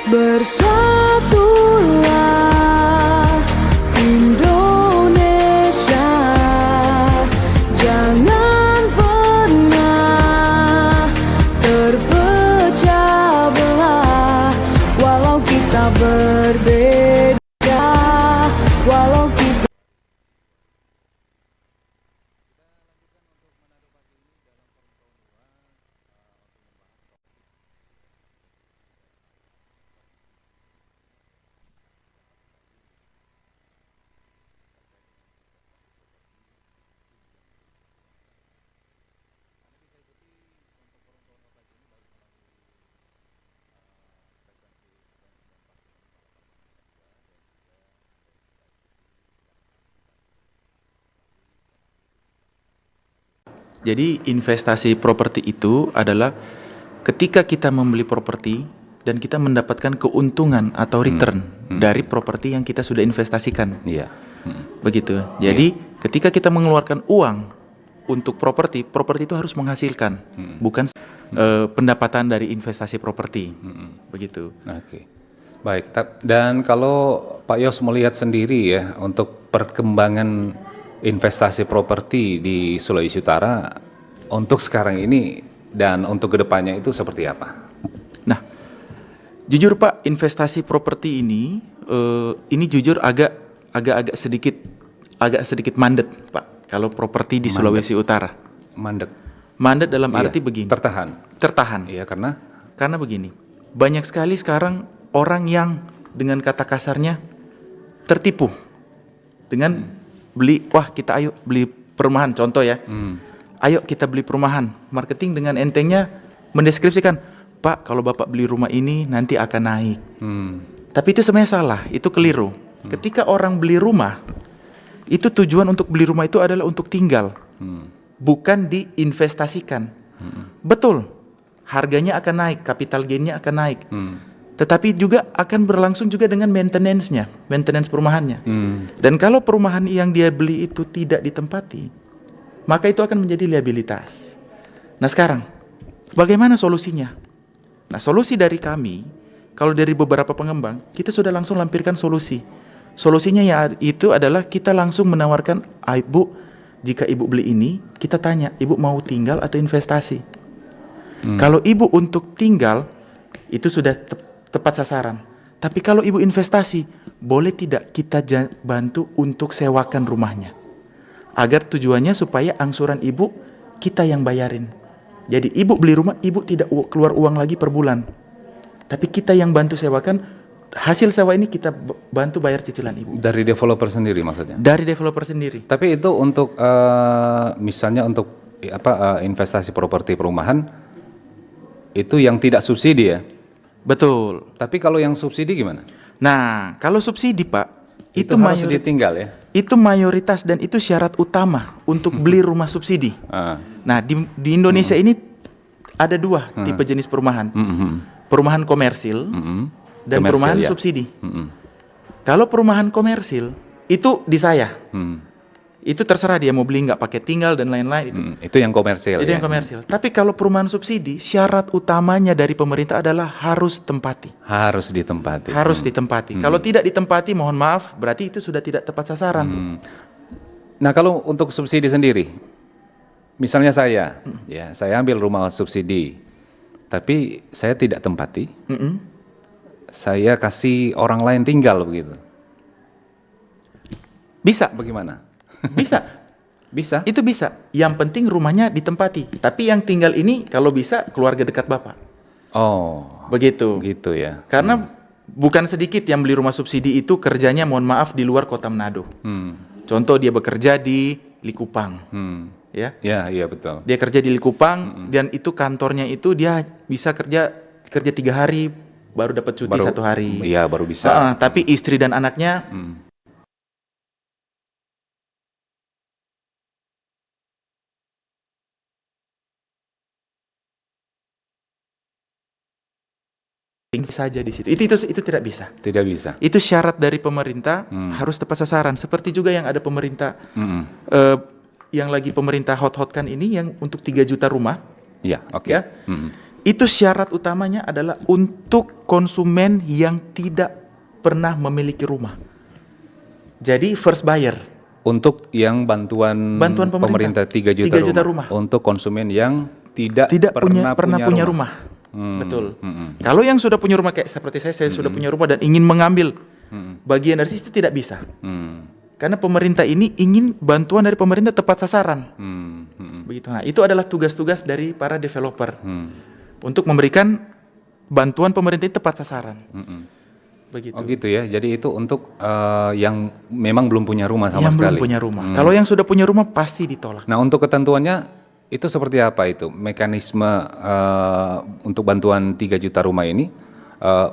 Bersatulah Indonesia, jangan pernah terpecah belah. Walau kita berbeda, walau kita Jadi investasi properti itu adalah ketika kita membeli properti dan kita mendapatkan keuntungan atau return dari properti yang kita sudah investasikan. Iya. Begitu. Jadi ketika kita mengeluarkan uang untuk properti, properti itu harus menghasilkan, bukan pendapatan dari investasi properti. Begitu. Oke. Baik. Dan kalau Pak Yos melihat sendiri ya untuk perkembangan investasi properti di Sulawesi Utara untuk sekarang ini dan untuk kedepannya itu seperti apa? Nah, jujur Pak, investasi properti ini jujur agak sedikit mandet Pak. Kalau properti di Sulawesi Utara. Mandet dalam arti begini. Tertahan. Iya, karena begini. Banyak sekali sekarang orang yang dengan kata kasarnya tertipu dengan kita ayo beli perumahan, contoh ya. Ayo kita beli perumahan. Marketing dengan entengnya mendeskripsikan, Pak, kalau Bapak beli rumah ini nanti akan naik. Tapi itu sebenarnya salah, itu keliru. Ketika orang beli rumah, itu tujuan untuk beli rumah itu adalah untuk tinggal, bukan diinvestasikan. Betul, harganya akan naik, capital gain-nya akan naik. Tetapi juga akan berlangsung juga dengan maintenance-nya, maintenance perumahannya. Dan kalau perumahan yang dia beli itu tidak ditempati, maka itu akan menjadi liabilitas. Nah sekarang, bagaimana solusinya? Nah solusi dari kami, kalau dari beberapa pengembang, kita sudah langsung lampirkan solusi. Solusinya itu adalah kita langsung menawarkan, Ibu, jika Ibu beli ini, kita tanya, Ibu mau tinggal atau investasi? Kalau Ibu untuk tinggal, itu sudah tepat sasaran. Tapi kalau Ibu investasi, boleh tidak kita bantu untuk sewakan rumahnya? Agar tujuannya supaya angsuran Ibu kita yang bayarin. Jadi Ibu beli rumah, Ibu tidak keluar uang lagi per bulan. Tapi kita yang bantu sewakan, hasil sewa ini kita bantu bayar cicilan Ibu. Dari developer sendiri maksudnya? Dari developer sendiri. Tapi itu untuk misalnya untuk investasi properti perumahan, itu yang tidak subsidi ya? Betul. Tapi kalau yang subsidi gimana? Nah, kalau subsidi Pak, itu harus ditinggal ya? Itu mayoritas dan itu syarat utama untuk beli rumah subsidi. Nah, di Indonesia ini ada dua tipe jenis perumahan. Perumahan komersil dan perumahan subsidi. Kalau perumahan komersil, itu di saya. Itu terserah dia mau beli nggak pakai tinggal dan lain-lain. Itu yang komersil. Itu yang komersil. Tapi kalau perumahan subsidi, syarat utamanya dari pemerintah adalah harus tempati. Harus ditempati. Harus ditempati. Kalau tidak ditempati, mohon maaf, berarti itu sudah tidak tepat sasaran. Nah, kalau untuk subsidi sendiri, misalnya saya ambil rumah subsidi, tapi saya tidak tempati, saya kasih orang lain tinggal begitu. Bisa. Bagaimana? Bisa. Itu bisa. Yang penting rumahnya ditempati. Tapi yang tinggal ini kalau bisa keluarga dekat Bapak. Oh. Begitu. Gitu ya. Karena bukan sedikit yang beli rumah subsidi itu kerjanya mohon maaf di luar Kota Manado. Contoh dia bekerja di Likupang. Ya. Iya betul. Dia kerja di Likupang dan itu kantornya itu dia bisa kerja 3 hari baru dapat cuti 1 hari. Iya, baru bisa. Tapi istri dan anaknya saja di situ. Itu tidak bisa. Tidak bisa. Itu syarat dari pemerintah harus tepat sasaran. Seperti juga yang ada pemerintah yang lagi pemerintah hot-hotkan ini yang untuk 3 juta rumah. Iya, oke. Ya. Itu syarat utamanya adalah untuk konsumen yang tidak pernah memiliki rumah. Jadi first buyer. Untuk yang bantuan pemerintah 3 juta, 3 juta rumah. Untuk konsumen yang tidak pernah punya rumah. Betul. Kalau yang sudah punya rumah kayak seperti saya sudah punya rumah dan ingin mengambil bagian dari situ tidak bisa. Karena pemerintah ini ingin bantuan dari pemerintah tepat sasaran. Begitu. Nah, itu adalah tugas-tugas dari para developer untuk memberikan bantuan pemerintah itu tepat sasaran. Begitu. Oh gitu ya. Jadi itu untuk yang memang belum punya rumah sama sekali. Belum punya rumah. Kalau yang sudah punya rumah pasti ditolak. Nah, untuk ketentuannya itu seperti apa itu? Mekanisme untuk bantuan 3 juta rumah ini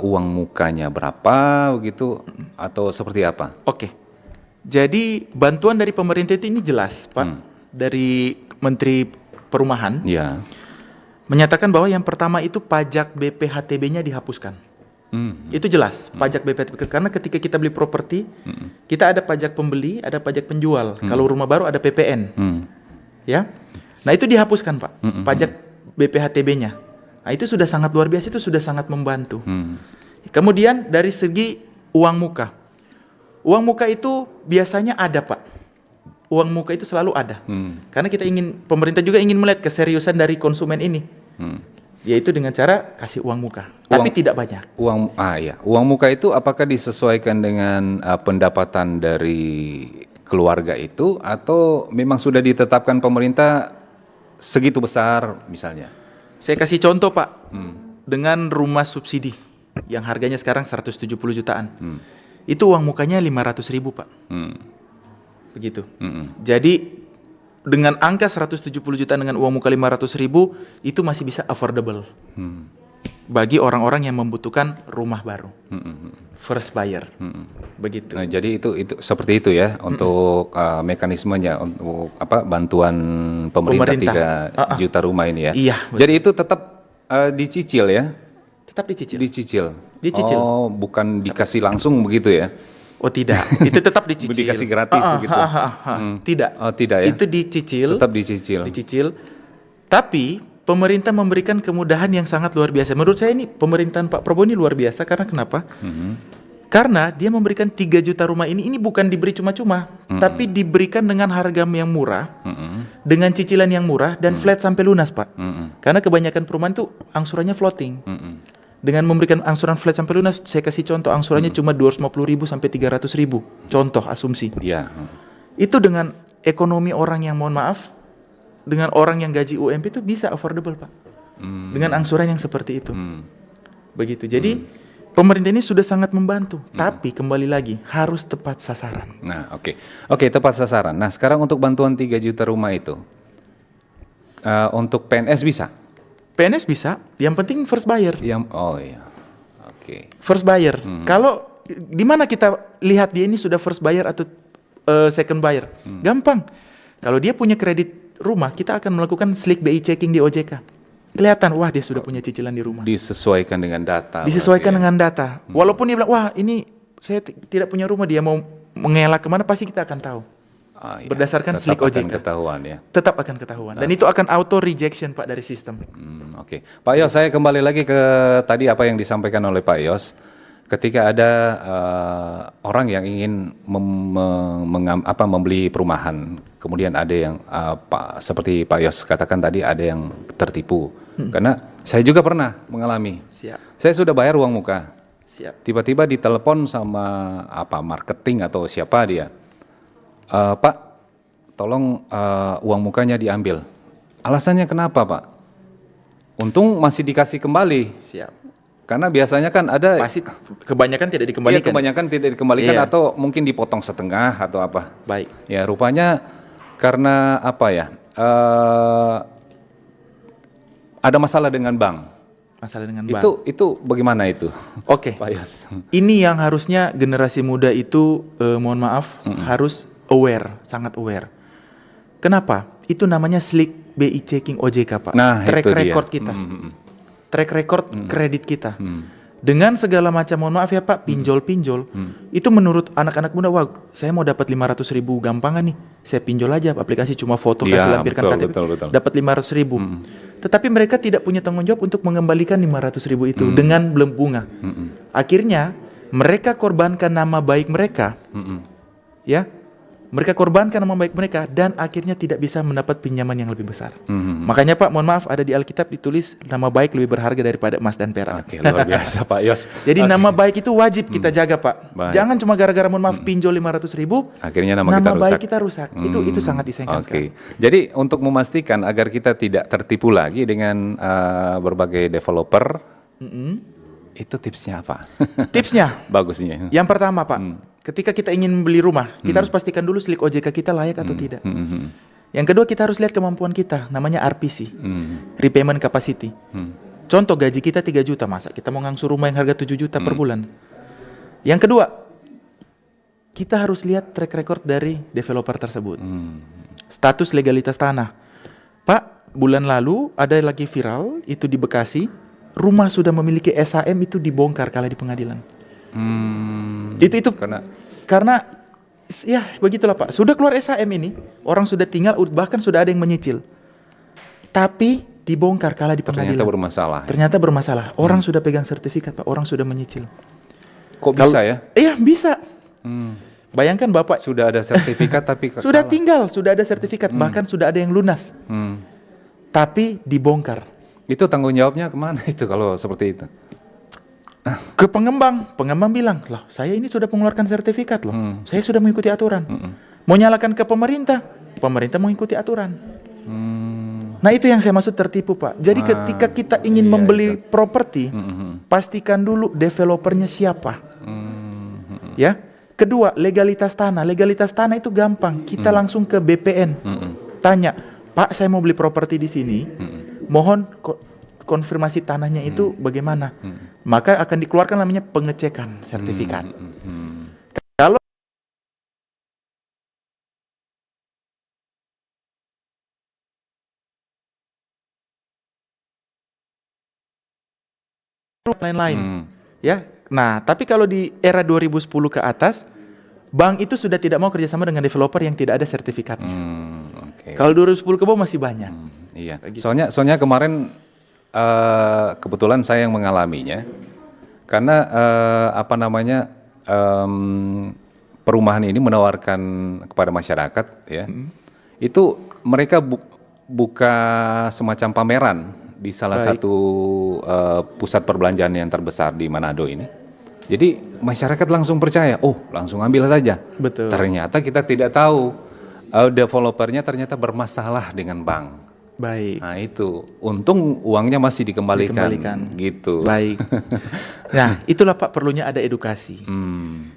uang mukanya berapa begitu atau seperti apa? Oke. Jadi bantuan dari pemerintah itu ini jelas, Pak. Dari Menteri Perumahan. Ya. Menyatakan bahwa yang pertama itu pajak BPHTB-nya dihapuskan. Itu jelas, pajak BPHTB, karena ketika kita beli properti, kita ada pajak pembeli, ada pajak penjual. Kalau rumah baru ada PPN. Ya. Nah, itu dihapuskan, Pak. Pajak BPHTB-nya. Nah, itu sudah sangat luar biasa, itu sudah sangat membantu. Kemudian dari segi uang muka. Uang muka itu biasanya ada, Pak. Uang muka itu selalu ada. Karena pemerintah juga ingin melihat keseriusan dari konsumen ini. Yaitu dengan cara kasih uang muka. Tapi tidak banyak. Uang muka itu apakah disesuaikan dengan pendapatan dari keluarga itu atau memang sudah ditetapkan pemerintah segitu besar misalnya? Saya kasih contoh, Pak. Dengan rumah subsidi yang harganya sekarang 170 jutaan. Itu uang mukanya 500.000, Pak. Begitu. Jadi dengan angka 170 juta dengan uang muka 500.000 itu masih bisa affordable bagi orang-orang yang membutuhkan rumah baru, first buyer, begitu. Nah, jadi itu seperti itu ya untuk mekanismenya untuk bantuan pemerintah 3 juta rumah ini ya. Iya. Jadi itu tetap dicicil ya? Tetap dicicil. Oh, bukan dikasih langsung begitu ya? Oh tidak, itu tetap dicicil. Dikasih gratis gitu. Tidak. Oh tidak ya. Itu dicicil. Tetap dicicil. Tapi pemerintah memberikan kemudahan yang sangat luar biasa. Menurut saya ini pemerintahan Pak Prabowo ini luar biasa karena kenapa? Karena dia memberikan 3 juta rumah ini bukan diberi cuma-cuma, tapi diberikan dengan harga yang murah, dengan cicilan yang murah dan flat sampai lunas, Pak. Karena kebanyakan perumahan itu angsurannya floating. Dengan memberikan angsuran flat sampai lunas, saya kasih contoh angsurannya cuma 250.000 sampai 300.000. Contoh asumsi. Iya. Itu dengan ekonomi orang yang mohon maaf, dengan orang yang gaji UMP itu bisa affordable, Pak. Dengan angsuran yang seperti itu. Begitu. Jadi pemerintah ini sudah sangat membantu, tapi kembali lagi harus tepat sasaran. Nah, oke, tepat sasaran. Nah, sekarang untuk bantuan 3 juta rumah itu untuk PNS bisa? PNS bisa, yang penting first buyer. First buyer. Kalau di mana kita lihat dia ini sudah first buyer atau second buyer? Gampang. Kalau dia punya kredit rumah, kita akan melakukan slick BI checking di OJK. Kelihatan, wah dia sudah punya cicilan di rumah. Disesuaikan dengan data. Dengan data. Walaupun dia bilang, wah ini saya tidak punya rumah, dia mau mengelak kemana, pasti kita akan tahu. Berdasarkan slick OJK. Tetap akan ketahuan. Dan itu akan auto rejection, Pak, dari sistem. Oke. Pak Yos, saya kembali lagi ke tadi apa yang disampaikan oleh Pak Yos. Ketika ada orang yang ingin membeli perumahan, kemudian ada yang seperti Pak Yos katakan tadi ada yang tertipu. Karena saya juga pernah mengalami. Saya sudah bayar uang muka. Tiba-tiba ditelepon sama marketing atau siapa dia. Pak, tolong uang mukanya diambil. Alasannya kenapa, Pak? Untung masih dikasih kembali. Karena biasanya kan ada pasti kebanyakan tidak dikembalikan. Iya, kebanyakan tidak dikembalikan atau mungkin dipotong setengah atau apa. Baik. Ya, rupanya karena apa ya? Ada masalah dengan bank. Itu bagaimana itu? Oke. Pak Yos. Ini yang harusnya generasi muda itu mohon maaf harus aware, sangat aware. Kenapa? Itu namanya slick BI checking OJK, Pak. Nah, track itu record dia. kita. Track record kredit kita. Dengan segala macam, mohon maaf ya Pak, pinjol-pinjol, itu menurut anak-anak muda, wah saya mau dapat 500.000 gampangan nih, saya pinjol aja aplikasi cuma foto, Iya, kasih lampirkan betul, KTP, betul. dapat 500.000. Tetapi mereka tidak punya tanggung jawab untuk mengembalikan 500.000 itu dengan belum bunga. Akhirnya mereka korbankan nama baik mereka, ya, mereka korbankan nama baik mereka dan akhirnya tidak bisa mendapat pinjaman yang lebih besar. Makanya Pak, mohon maaf, ada di Alkitab ditulis nama baik lebih berharga daripada emas dan perak. Oke, luar biasa Pak Yos. Jadi nama baik itu wajib kita jaga Pak. Baik. Jangan cuma gara-gara mohon maaf pinjol 500.000, Akhirnya nama kita baik rusak. kita rusak. Itu sangat disayangkan sekali. Jadi untuk memastikan agar kita tidak tertipu lagi dengan berbagai developer, itu tipsnya apa? Tipsnya, Bagusnya. yang pertama Pak, ketika kita ingin membeli rumah, kita harus pastikan dulu slik OJK kita layak atau tidak. Yang kedua, kita harus lihat kemampuan kita, namanya RPC, repayment capacity. Contoh, gaji kita 3 juta, masa kita mau ngangsu rumah yang harga 7 juta per bulan. Yang kedua, kita harus lihat track record dari developer tersebut. Status legalitas tanah. Pak, bulan lalu ada lagi viral, itu di Bekasi, rumah sudah memiliki SHM itu dibongkar kala di pengadilan. Itu karena ya begitulah Pak. Sudah keluar SHM ini, orang sudah tinggal, bahkan sudah ada yang menyicil. Tapi dibongkar kala di pengadilan. Ternyata bermasalah. Orang sudah pegang sertifikat Pak, orang sudah menyicil. Kok bisa ya? Iya, bisa. Bayangkan Bapak Sudah ada sertifikat tapi sudah tinggal, sudah ada sertifikat, bahkan sudah ada yang lunas. Tapi dibongkar. Itu tanggung jawabnya kemana itu kalau seperti itu? Ke pengembang bilang, lah saya ini sudah mengeluarkan sertifikat loh, saya sudah mengikuti aturan. Mau nyalakan ke pemerintah mengikuti aturan. Nah itu yang saya maksud tertipu Pak. Jadi ketika kita ingin membeli properti, pastikan dulu developernya siapa. Ya. Kedua, legalitas tanah. Legalitas tanah itu gampang, kita langsung ke BPN, tanya, Pak saya mau beli properti di sini, mohon konfirmasi tanahnya itu bagaimana. Maka akan dikeluarkan namanya pengecekan sertifikat. Kalau lain-lain, ya. Nah, tapi kalau di era 2010 ke atas, bank itu sudah tidak mau kerjasama dengan developer yang tidak ada sertifikatnya. Kalau 2010 ke bawah masih banyak. Iya. Soalnya kemarin kebetulan saya yang mengalaminya, karena perumahan ini menawarkan kepada masyarakat, ya, itu mereka buka semacam pameran di salah satu pusat perbelanjaan yang terbesar di Manado ini. Jadi masyarakat langsung percaya, langsung ambil saja. Betul. Ternyata kita tidak tahu developernya ternyata bermasalah dengan bank. Baik. Nah itu, untung uangnya masih dikembalikan. Gitu. Baik. Nah itulah Pak, perlunya ada edukasi.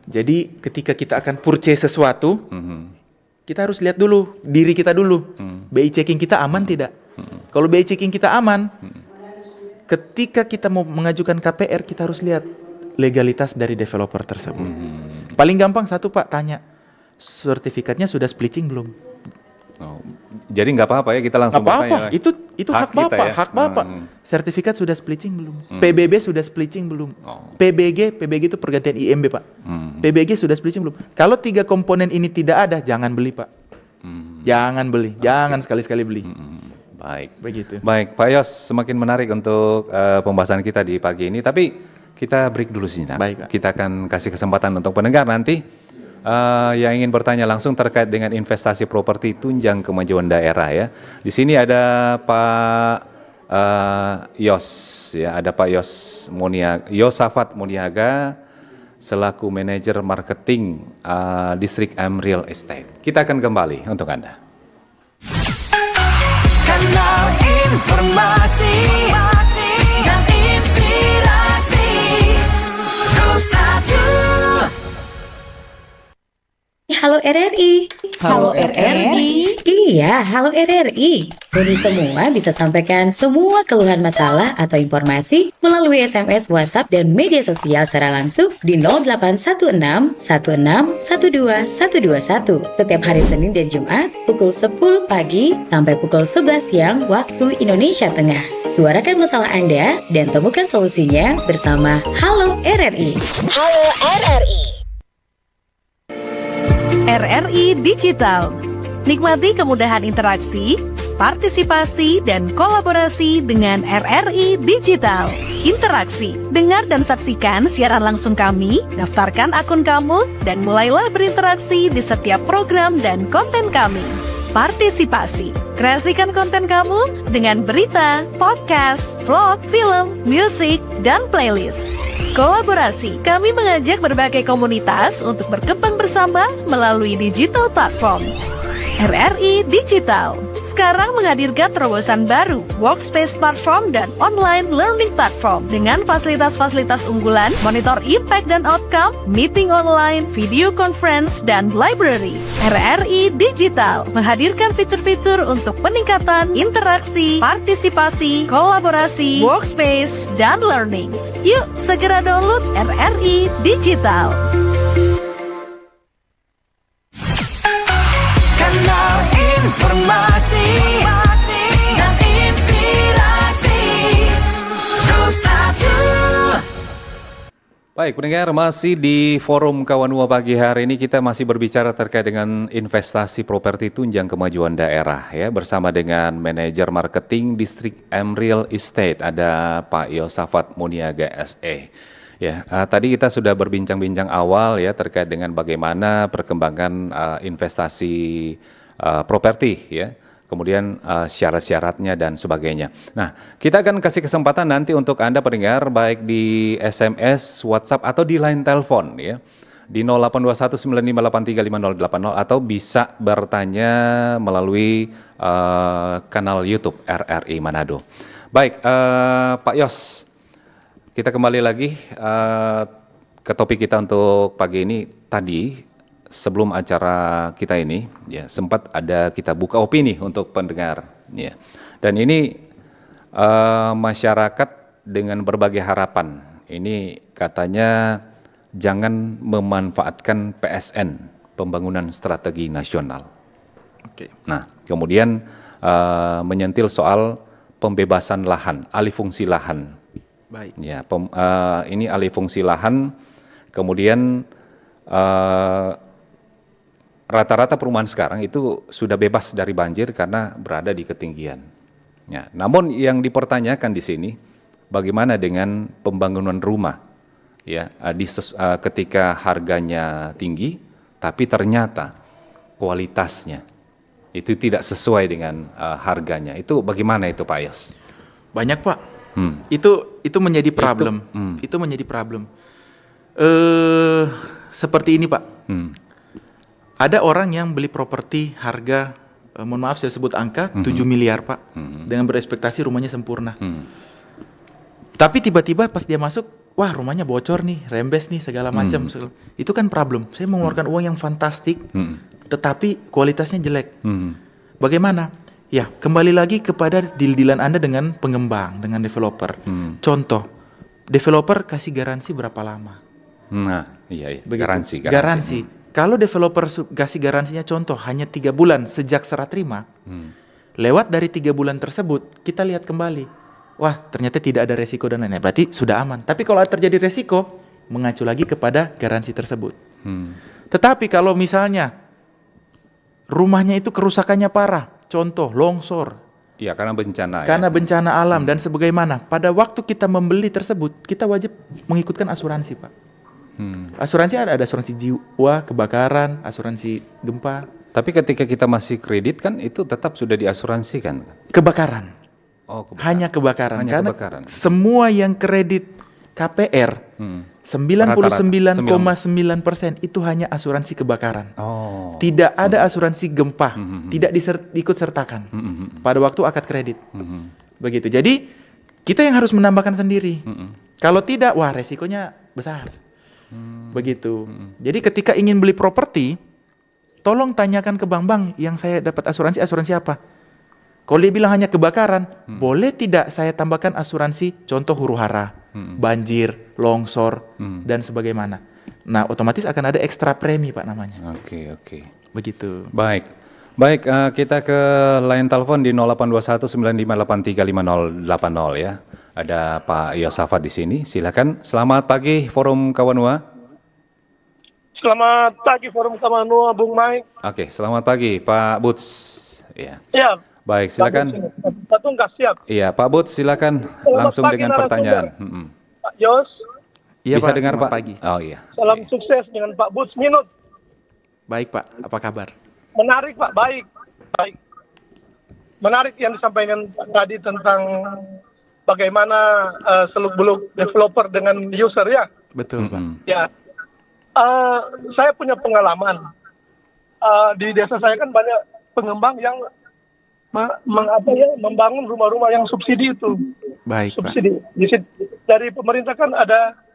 Jadi ketika kita akan purchase sesuatu, kita harus lihat dulu diri kita dulu. BI checking kita aman tidak? Kalau BI checking kita aman, ketika kita mau mengajukan KPR kita harus lihat legalitas dari developer tersebut. Paling gampang satu Pak, tanya sertifikatnya sudah splitting belum? Jadi nggak apa-apa ya kita langsung bertanya. Itu hak Bapak, ya? hak Bapak. Sertifikat sudah splitting belum? PBB sudah splitting belum? PBG itu pergantian IMB Pak. PBG sudah splitting belum? Kalau 3 komponen ini tidak ada, jangan beli Pak. Jangan beli, jangan sekali-sekali beli. Baik. Begitu. Baik, Pak Yos, semakin menarik untuk pembahasan kita di pagi ini. Tapi kita break dulu sejenak. Baik, Pak. Kita akan kasih kesempatan untuk pendengar nanti yang ingin bertanya langsung terkait dengan investasi properti tunjang kemajuan daerah ya. Di sini ada Pak Yos ya, ada Pak Yosafat Muniaga selaku manajer marketing Distrik M Real Estate. Kita akan kembali untuk Anda. Kanal informasi dan inspirasi Pro 1. Halo RRI. Halo RRI. Iya, halo RRI. Budi semua bisa sampaikan semua keluhan masalah atau informasi melalui SMS, WhatsApp, dan media sosial secara langsung di 0816 16 12 121 setiap hari Senin dan Jumat pukul 10 pagi sampai pukul 11 siang waktu Indonesia Tengah. Suarakan masalah Anda dan temukan solusinya bersama Halo RRI. Halo RRI. RRI Digital. Nikmati kemudahan interaksi, partisipasi, dan kolaborasi dengan RRI Digital. Interaksi, dengar dan saksikan siaran langsung kami, daftarkan akun kamu, dan mulailah berinteraksi di setiap program dan konten kami. Partisipasi, kreasikan konten kamu dengan berita, podcast, vlog, film, musik, dan playlist. Kolaborasi, kami mengajak berbagai komunitas untuk berkembang bersama melalui digital platform. RRI Digital sekarang menghadirkan terobosan baru, workspace platform dan online learning platform dengan fasilitas-fasilitas unggulan, monitor impact dan outcome, meeting online, video conference, dan library. RRI Digital menghadirkan fitur-fitur untuk peningkatan interaksi, partisipasi, kolaborasi, workspace, dan learning. Yuk, segera download RRI Digital. Kanal informasi dan inspirasi Terus satu. Baik, pendengar, masih di forum Kawanua pagi hari ini kita masih berbicara terkait dengan investasi properti tunjang kemajuan daerah ya, bersama dengan manajer marketing Distrik M Real Estate ada Pak Yosafat Muniaga SE. Ya, tadi kita sudah berbincang-bincang awal ya terkait dengan bagaimana perkembangan investasi properti ya. Kemudian syarat-syaratnya dan sebagainya. Nah, kita akan kasih kesempatan nanti untuk Anda pendengar baik di SMS, WhatsApp atau di line telepon ya. Di 082195835080 atau bisa bertanya melalui kanal YouTube RRI Manado. Baik, Pak Yos, kita kembali lagi ke topik kita untuk pagi ini. Tadi sebelum acara kita ini ya sempat ada kita buka opini untuk pendengar ya. Dan ini masyarakat dengan berbagai harapan. Ini katanya jangan memanfaatkan PSN, pembangunan strategi nasional. Oke. Nah, kemudian menyentil soal pembebasan lahan, alih fungsi lahan. Baik. Ya, ini alih fungsi lahan, kemudian rata-rata perumahan sekarang itu sudah bebas dari banjir karena berada di ketinggian. Ya, namun yang dipertanyakan di sini, bagaimana dengan pembangunan rumah? Ya, ketika harganya tinggi, tapi ternyata kualitasnya itu tidak sesuai dengan harganya. Itu bagaimana itu, Pak Yos? Banyak, Pak. Itu menjadi problem. Itu menjadi problem. Seperti ini, Pak. Ada orang yang beli properti harga, mohon maaf saya sebut angka, 7 miliar Pak, dengan berekspektasi rumahnya sempurna. Tapi tiba-tiba pas dia masuk, wah rumahnya bocor nih, rembes nih, segala macam. Itu kan problem, saya mengeluarkan uang yang fantastik, tetapi kualitasnya jelek. Bagaimana? Ya, kembali lagi kepada deal-dealan Anda dengan pengembang, dengan developer. Contoh, developer kasih garansi berapa lama? Nah, iya. Begitu. Garansi. Garansi. Kalau developer kasih garansinya contoh hanya 3 bulan sejak serah terima, lewat dari 3 bulan tersebut kita lihat kembali, wah ternyata tidak ada resiko dan lain-lain, berarti sudah aman. Tapi kalau terjadi resiko, mengacu lagi kepada garansi tersebut. Tetapi kalau misalnya rumahnya itu kerusakannya parah, contoh longsor, ya karena bencana. karena bencana alam dan sebagaimana, pada waktu kita membeli tersebut kita wajib mengikutkan asuransi, Pak. Asuransi ada asuransi jiwa, kebakaran, asuransi gempa. Tapi ketika kita masih kredit kan itu tetap sudah diasuransikan. Kebakaran. Oh, kebakaran. Hanya kebakaran. Hanya Karena kebakaran. semua yang kredit KPR 99,9% itu hanya asuransi kebakaran. Oh. Tidak ada asuransi gempa, tidak ikut sertakan pada waktu akad kredit. Begitu. Jadi kita yang harus menambahkan sendiri. Kalau tidak, wah resikonya besar. Begitu. Jadi ketika ingin beli properti, tolong tanyakan ke bank-bank yang saya dapat asuransi apa. Kalau dia bilang hanya kebakaran, boleh tidak saya tambahkan asuransi contoh huru-hara, banjir, longsor, dan sebagaimana. Nah, otomatis akan ada ekstra premi, Pak, namanya. Oke. Begitu. Baik, kita ke line telepon di 082195835080 ya. Ada Pak Yosafat di sini. Silakan. Selamat pagi Forum Kawanua. Selamat pagi Forum Kawanua, Bung Mike. Oke, selamat pagi Pak Buts. Ya. Ya. Baik, silakan. Satu nggak siap. Iya, Pak Buts, silakan langsung pagi, dengan pertanyaan. Pak Yos, Iya, Bisa Pak, dengar selamat Pak? pagi. Oh iya. salam Oke. sukses dengan Pak Bus Minut. Baik, Pak. Apa kabar? Menarik Pak, baik. Menarik yang disampaikan tadi tentang bagaimana seluk-beluk developer dengan user ya. Betul, Pak. Ya, saya punya pengalaman. Di desa saya kan banyak pengembang yang membangun rumah-rumah yang subsidi itu. Baik, Pak. Subsidi. Dari pemerintah kan ada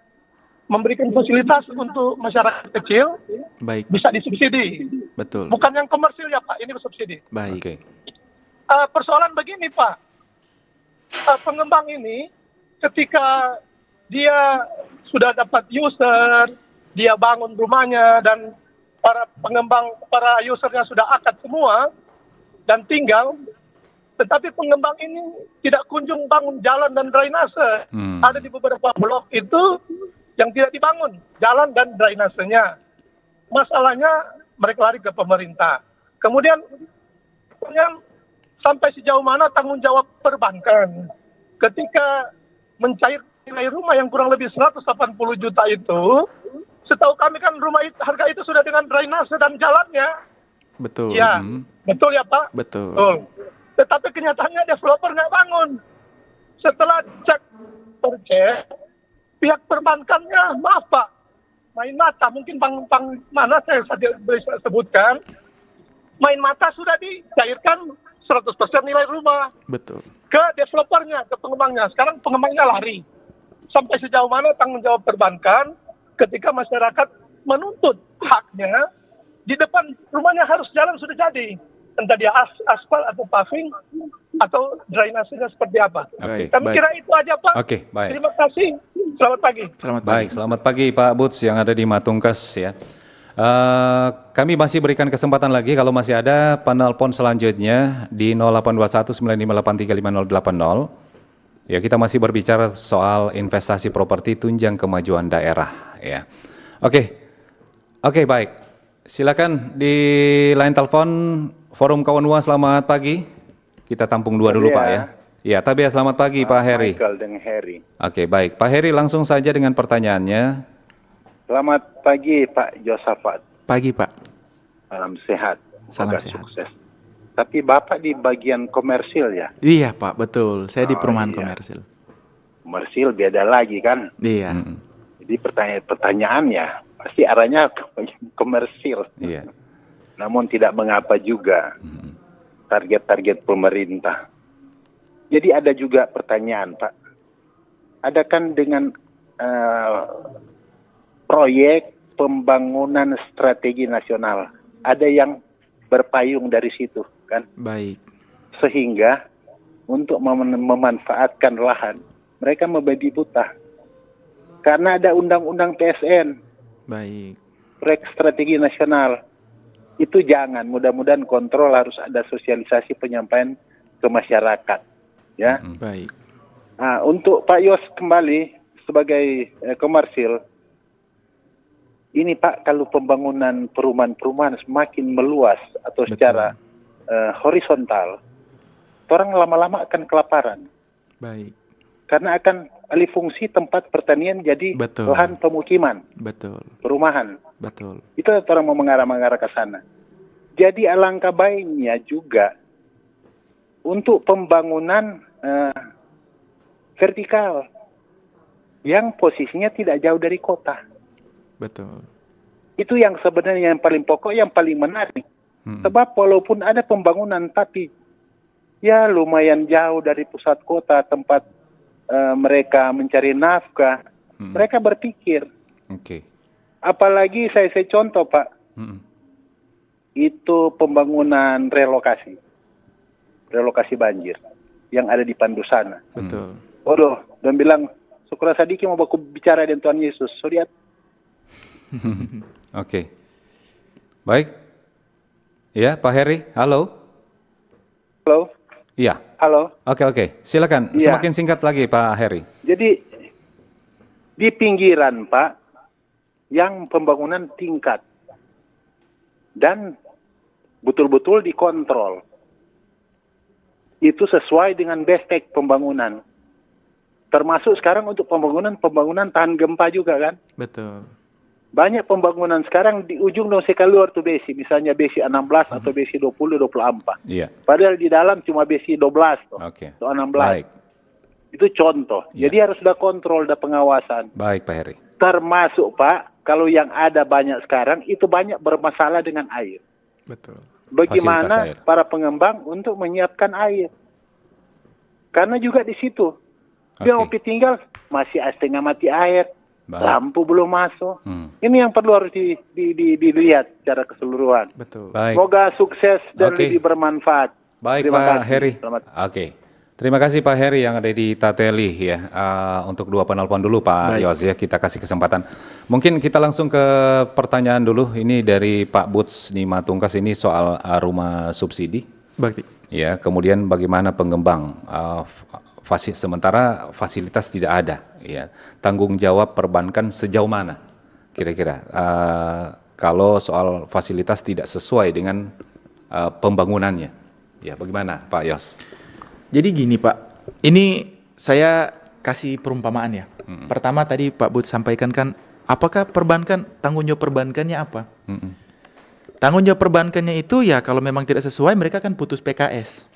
memberikan fasilitas untuk masyarakat kecil Baik, bisa disubsidi. betul. Bukan yang komersil ya Pak, ini subsidi. Baik. Oke. Persoalan begini Pak, pengembang ini ketika dia sudah dapat user, dia bangun rumahnya dan para usernya sudah akad semua dan tinggal, tetapi pengembang ini tidak kunjung bangun jalan dan drainase. Ada di beberapa blok itu yang tidak dibangun jalan dan drainasenya. Masalahnya mereka lari ke pemerintah. Kemudian sampai sejauh mana tanggung jawab perbankan ketika mencair nilai rumah yang kurang lebih 180 juta itu, setahu kami kan rumah itu, harga itu sudah dengan drainase dan jalannya. Betul. Ya, betul ya Pak? Betul. Betul. Tetapi kenyataannya developer nggak bangun. Setelah cek pihak perbankannya, maaf Pak, main mata, mungkin bank mana saya bisa sebutkan, main mata sudah dicairkan 100% nilai rumah Betul. ke developernya, ke pengembangnya. Sekarang pengembangnya lari. Sampai sejauh mana tanggung jawab perbankan ketika masyarakat menuntut haknya, di depan rumahnya harus jalan sudah jadi. Entah dia aspal atau paving atau drainasenya seperti apa. Oke, Kami baik. kira itu aja Pak. Oke, baik. Terima kasih. Selamat pagi. Selamat pagi. Baik, selamat pagi Pak Buts yang ada di Matungkes ya. Kami masih berikan kesempatan lagi kalau masih ada penelpon selanjutnya di 082195835080. Ya, kita masih berbicara soal investasi properti tunjang kemajuan daerah ya. Oke, baik. Silakan di line telepon Forum Kawanua, selamat pagi. Kita tampung dua dulu Pak ya. Ya, Tabia, selamat pagi Pak Heri. Michael dengan Heri. Oke, baik. Pak Heri langsung saja dengan pertanyaannya. Selamat pagi Pak Yosafat. Pagi, Pak. Salam sehat. Salam Semoga sehat. sukses. Tapi Bapak di bagian komersil ya? Iya, Pak, betul. Saya di perumahan iya. komersil. Komersil beda lagi kan? Iya. Jadi pertanyaannya pasti arahnya ke bagian komersil. Iya. Namun tidak mengapa juga target-target pemerintah. Jadi ada juga pertanyaan Pak. Ada kan dengan proyek pembangunan strategi nasional. Ada yang berpayung dari situ kan. Baik. Sehingga untuk memanfaatkan lahan, mereka membabi buta. Karena ada undang-undang PSN, Baik. proyek strategi nasional. Itu jangan, mudah-mudahan kontrol harus ada sosialisasi penyampaian ke masyarakat. Ya. Baik. Nah, untuk Pak Yos kembali sebagai komersil, ini Pak, kalau pembangunan perumahan-perumahan semakin meluas atau Betul. secara horizontal, orang lama-lama akan kelaparan. Baik. Karena akan alih fungsi tempat pertanian jadi Betul. lahan pemukiman, Betul. perumahan. Betul. Itu orang mau mengarah-mengarah ke sana. Jadi alangkah baiknya juga untuk pembangunan vertikal yang posisinya tidak jauh dari kota. Betul. Itu yang sebenarnya yang paling pokok, yang paling menarik. Sebab walaupun ada pembangunan, tapi ya lumayan jauh dari pusat kota tempat mereka mencari nafkah. Mereka berpikir. Oke. Apalagi saya contoh Pak, itu pembangunan relokasi banjir yang ada di Pandu sana. Betul. Waduh, dan bilang, Syukur Sadiki mau baku bicara dengan Tuhan Yesus. So lihat. Oke. Baik. Ya, Pak Heri, halo. Halo. Iya. Halo. Oke. Silakan. Iya. Semakin singkat lagi, Pak Heri. Jadi di pinggiran, Pak, yang pembangunan tingkat dan betul-betul dikontrol. Itu sesuai dengan bestek pembangunan. Termasuk sekarang untuk pembangunan tahan gempa juga kan. Betul. Banyak pembangunan sekarang di ujung Dongse keluar tuh besi, misalnya besi 16 atau besi 20, 24. Iya. Padahal di dalam cuma besi 12 tuh. Oke. Atau 16. Baik. Itu contoh. Iya. Jadi harus ada kontrol, ada pengawasan. Baik, Pak Heri. Termasuk Pak, kalau yang ada banyak sekarang itu banyak bermasalah dengan air. Betul. Fasilitas Bagaimana air. para pengembang untuk menyiapkan air? Karena juga di situ dia mau tinggal masih setengah mati air, Baik. lampu belum masuk. Hmm. Ini yang perlu harus dilihat secara keseluruhan. Betul. Baik. Semoga sukses dan Oke. lebih bermanfaat. Baik, Terima Pak kasih. Heri. Selamat. Oke. Terima kasih Pak Heri yang ada di Tateli ya. Untuk 2 penelpon dulu Pak Baik. Yos ya, kita kasih kesempatan. Mungkin kita langsung ke pertanyaan dulu. Ini dari Pak Buts di Matungkas, ini soal rumah subsidi. Bakti. Ya, kemudian bagaimana pengembang sementara fasilitas tidak ada, ya. Tanggung jawab perbankan sejauh mana kira-kira kalau soal fasilitas tidak sesuai dengan pembangunannya, ya bagaimana Pak Yos? Jadi gini Pak, ini saya kasih perumpamaan ya. Pertama tadi Pak Bud sampaikan kan, apakah perbankan, tanggung jawab perbankannya apa? Tanggung jawab perbankannya itu ya kalau memang tidak sesuai mereka kan putus PKS.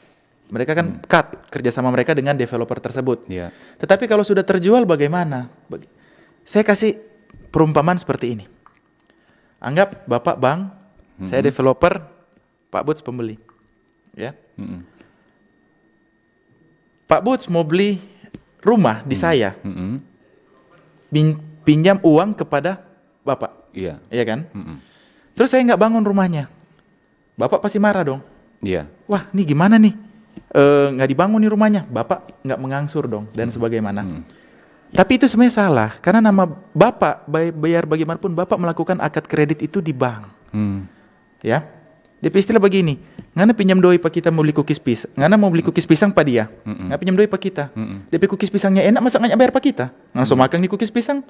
Mereka kan cut kerjasama mereka dengan developer tersebut. Ya. Tetapi kalau sudah terjual bagaimana? Saya kasih perumpamaan seperti ini. Anggap Bapak bank, saya developer, Pak Buts pembeli. Ya. Pak Buts mau beli rumah di saya. Pinjam uang kepada Bapak. Iya. Iya kan? Terus saya nggak bangun rumahnya. Bapak pasti marah dong. Iya. Wah, ini gimana nih? Nggak dibangun nih rumahnya, Bapak nggak mengangsur dong dan sebagaimana. Tapi itu sebenarnya salah karena nama Bapak bayar bagaimanapun Bapak melakukan akad kredit itu di bank. Ya, DP istilah begini, ngana pinjam doi pak kita mau beli cookies pisang, ngana mau beli cookies pisang pak dia, nggak pinjam doi pak kita. DP cookies pisangnya enak masa nggak bayar pak kita, langsung makan di cookies pisang.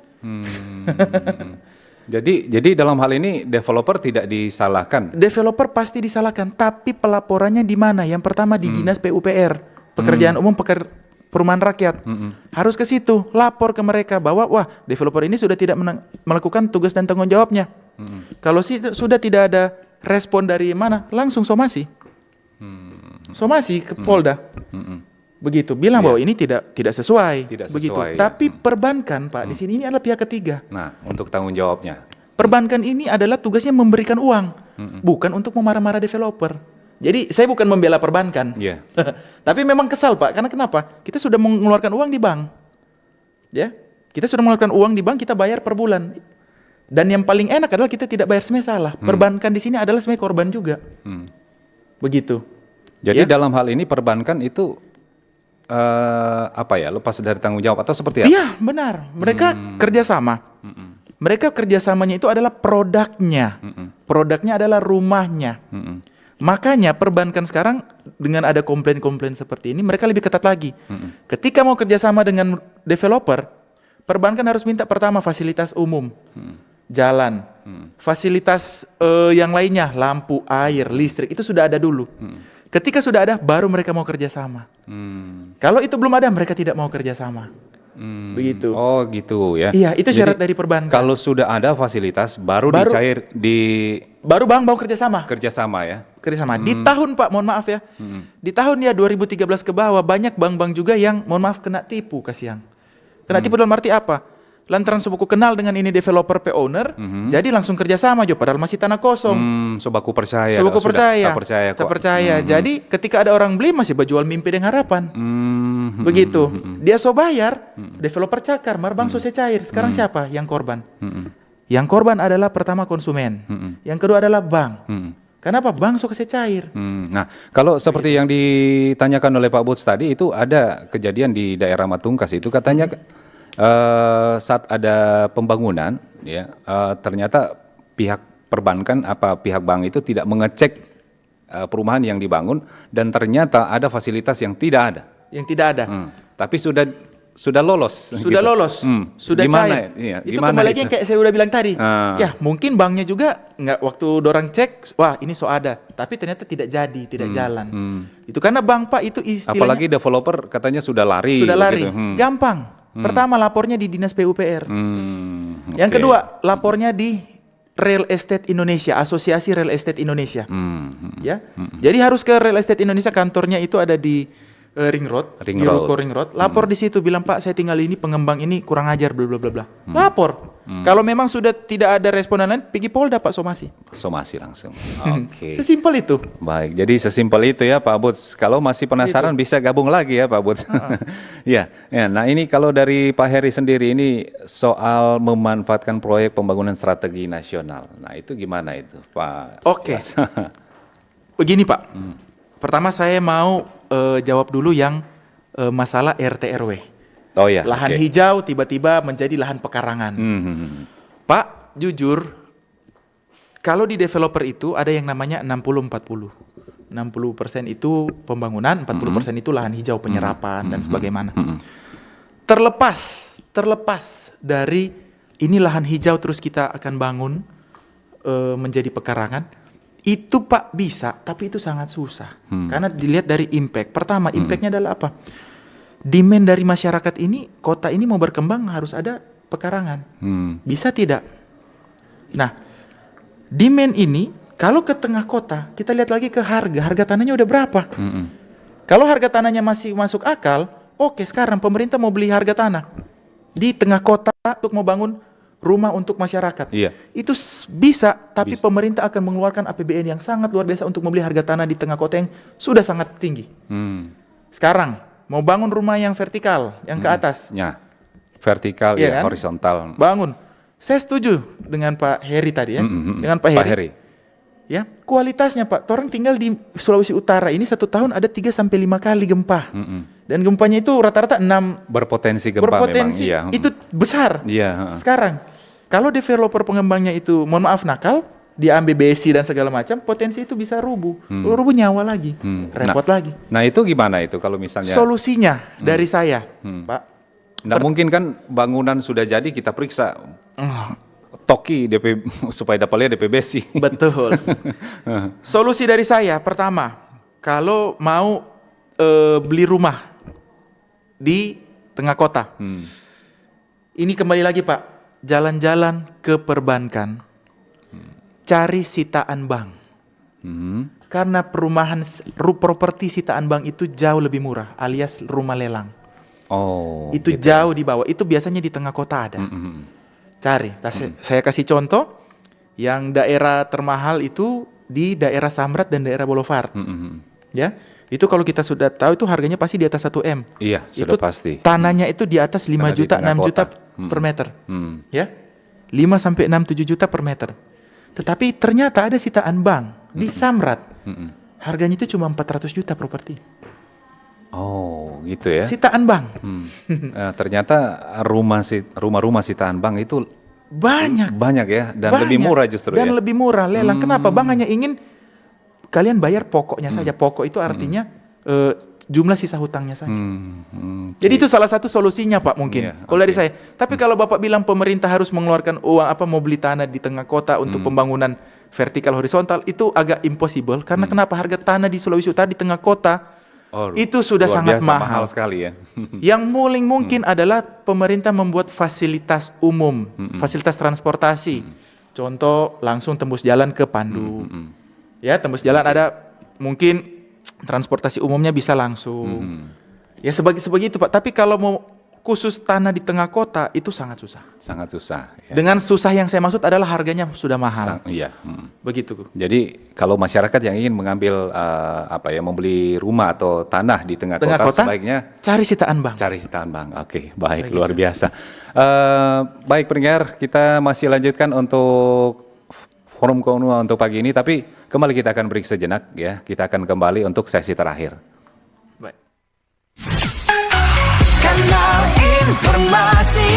Jadi dalam hal ini developer tidak disalahkan. Developer pasti disalahkan, tapi pelaporannya di mana? Yang pertama di Dinas PUPR, Pekerjaan Umum Perumahan Rakyat. Harus ke situ, lapor ke mereka bahwa wah, developer ini sudah tidak melakukan tugas dan tanggung jawabnya. Kalau sudah tidak ada respon dari mana, langsung somasi. Somasi ke Polda. Begitu, bilang bahwa ini tidak sesuai. Tidak begitu. sesuai, ya. Tapi perbankan, Pak, di sini ini adalah pihak ketiga. Nah, untuk tanggung jawabnya. Perbankan ini adalah tugasnya memberikan uang, bukan untuk memarah-marah developer. Jadi saya bukan membela perbankan, Iya. tapi memang kesal Pak, karena kenapa? Kita sudah mengeluarkan uang di bank, ya, kita sudah mengeluarkan uang di bank, kita bayar per bulan. Dan yang paling enak adalah kita tidak bayar sebenarnya salah. Perbankan di sini adalah sebenarnya korban juga, begitu. Jadi Ya. dalam hal ini perbankan itu lepas dari tanggung jawab atau seperti apa? Iya benar, mereka kerjasama. Mereka kerjasamanya itu adalah produknya, produknya adalah rumahnya. Makanya perbankan sekarang dengan ada komplain-komplain seperti ini, mereka lebih ketat lagi. Ketika mau kerjasama dengan developer, perbankan harus minta pertama fasilitas umum, jalan, fasilitas yang lainnya, lampu, air, listrik, itu sudah ada dulu. Ketika sudah ada, baru mereka mau kerjasama. Kalau itu belum ada, mereka tidak mau kerjasama. Begitu. Oh gitu ya. Iya, itu Jadi, syarat dari perbankan. Kalau sudah ada fasilitas, baru dicair Baru bank mau kerjasama. kerjasama ya. Kerjasama. Di tahun Pak, mohon maaf ya, di tahun ya 2013 ke bawah, banyak bank-bank juga yang, mohon maaf, kena tipu, kasihan. Kena tipu dalam arti apa? Lantaran sebuku kenal dengan ini developer owner, jadi langsung kerjasama jo, padahal masih tanah kosong. Sobaku percaya. Sebuku sudah, percaya. tak percaya kok. Tak percaya. Jadi ketika ada orang beli masih berjual mimpi dengan harapan. Begitu. Dia so bayar, developer cakar, marbang so cair. Sekarang siapa yang korban? Yang korban adalah pertama konsumen. Yang kedua adalah bank. Kenapa? Bank suka cair. Nah, kalau seperti yang ditanyakan oleh Pak Buts tadi, itu ada kejadian di daerah Matungkas itu katanya saat ada pembangunan, ya ternyata pihak perbankan pihak bank itu tidak mengecek perumahan yang dibangun dan ternyata ada fasilitas yang tidak ada. Yang tidak ada. Tapi sudah lolos. Sudah gitu. lolos, sudah Gimana? cair. Iya, Itu gimana kembali lagi yang kayak saya udah bilang tadi. Ya mungkin banknya juga nggak, waktu dorang cek, wah ini ada, tapi ternyata tidak jadi, tidak jalan. Itu karena bank Pak itu istilahnya. Apalagi developer katanya sudah lari. Sudah lari. Gitu. Gampang. Pertama lapornya di Dinas PUPR. Yang Oke. kedua lapornya di Real Estate Indonesia, Asosiasi Real Estate Indonesia. Ya. Jadi harus ke Real Estate Indonesia, kantornya itu ada di Ring Road, Ring di Road. Ruko Ring Road. Lapor di situ, bilang Pak saya tinggal ini, pengembang ini kurang ajar, bla bla bla bla. Lapor. Kalau memang sudah tidak ada respon lain, pergi Polda Pak, somasi. Somasi langsung. Oke. Sesimpel itu. Baik, jadi sesimpel itu ya Pak Buts. Kalau masih penasaran bisa gabung lagi ya Pak Buts. Ya, nah ini kalau dari Pak Heri sendiri ini soal memanfaatkan proyek pembangunan strategi nasional. Nah itu gimana itu Pak? Oke. Begini Pak. Pertama saya mau jawab dulu yang masalah RT RW. Oh ya. Lahan oke. hijau tiba-tiba menjadi lahan pekarangan. Pak, jujur, kalau di developer itu ada yang namanya 60-40. 60% itu pembangunan, 40% itu lahan hijau, penyerapan, dan sebagaimana. Terlepas dari ini lahan hijau terus kita akan bangun menjadi pekarangan, itu Pak bisa, tapi itu sangat susah. Karena dilihat dari impact. Pertama, impactnya adalah apa? Demand dari masyarakat ini, kota ini mau berkembang harus ada pekarangan. Bisa tidak? Nah, demand ini kalau ke tengah kota, kita lihat lagi ke harga tanahnya udah berapa. Kalau harga tanahnya masih masuk akal, oke, sekarang pemerintah mau beli harga tanah di tengah kota untuk mau bangun rumah untuk masyarakat. Iya. Itu bisa, tapi Bisa. pemerintah akan mengeluarkan APBN yang sangat luar biasa untuk membeli harga tanah di tengah kota yang sudah sangat tinggi. Sekarang mau bangun rumah yang vertikal, yang ke atas, Ya, vertikal Iya ya, kan? horizontal. bangun. Saya setuju dengan Pak Heri tadi ya, dengan Pak Heri. Ya, kualitasnya Pak, orang tinggal di Sulawesi Utara ini 1 tahun ada 3-5 kali gempa. Dan gempanya itu rata-rata 6 Berpotensi gempa berpotensi. memang. Iya. Itu besar. Iya. Sekarang, kalau developer pengembangnya itu, mohon maaf nakal, diambil besi dan segala macam, potensi itu bisa rubuh. Kalau rubuh nyawa lagi, repot lagi. Nah itu gimana itu kalau misalnya? Solusinya dari saya, Pak. Nggak mungkin kan bangunan sudah jadi kita periksa toki DP supaya dapatnya DP besi. Betul. Solusi dari saya, pertama, kalau mau beli rumah di tengah kota, ini kembali lagi Pak, jalan-jalan ke perbankan, cari sitaan bank. Karena perumahan properti sitaan bank itu jauh lebih murah, alias rumah lelang. Oh. Itu gitu. jauh di bawah, itu biasanya di tengah kota ada. Cari, saya kasih contoh, yang daerah termahal itu di daerah Samrat dan daerah Boulevard. Ya, itu kalau kita sudah tahu itu harganya pasti di atas 1 M. Iya, sudah Itu pasti. Tanahnya itu di atas 5 Karena di juta, tengah 6 juta kota. per meter. Ya. Ya, 5 sampai 6, 7 juta per meter. Tetapi ternyata ada sitaan bank di Samrat. Harganya itu cuma 400 juta properti. Oh, gitu ya. Sitaan bank. Ternyata rumah-rumah sitaan bank itu Banyak ya dan lebih murah justru dan ya. lebih murah lelang. Kenapa? Bank hanya ingin kalian bayar pokoknya saja. Pokok itu artinya jumlah sisa hutangnya saja. Jadi itu salah satu solusinya Pak mungkin. Iya, Kalau dari saya. Tapi kalau Bapak bilang pemerintah harus mengeluarkan uang mau beli tanah di tengah kota untuk pembangunan vertikal horizontal, itu agak impossible. Karena kenapa? Harga tanah di Sulawesi Utara di tengah kota itu sudah luar sangat biasa, mahal sekali ya. Yang paling mungkin adalah pemerintah membuat fasilitas umum, fasilitas transportasi. Contoh langsung tembus jalan ke Pandu. Ya, tembus jalan ada mungkin transportasi umumnya bisa langsung. Ya sebagai itu Pak. Tapi kalau mau khusus tanah di tengah kota itu sangat susah. Sangat susah. Ya. Dengan susah yang saya maksud adalah harganya sudah mahal. Iya. Begitu. Jadi kalau masyarakat yang ingin mengambil membeli rumah atau tanah di tengah kota, sebaiknya cari sitaan bank. Cari sitaan bank. Oke, baik, luar biasa. Baik pendengar, kita masih lanjutkan untuk Forum Kaunua untuk pagi ini, tapi kembali kita akan break sejenak ya. Kita akan kembali untuk sesi terakhir. Baik. Kanal informasi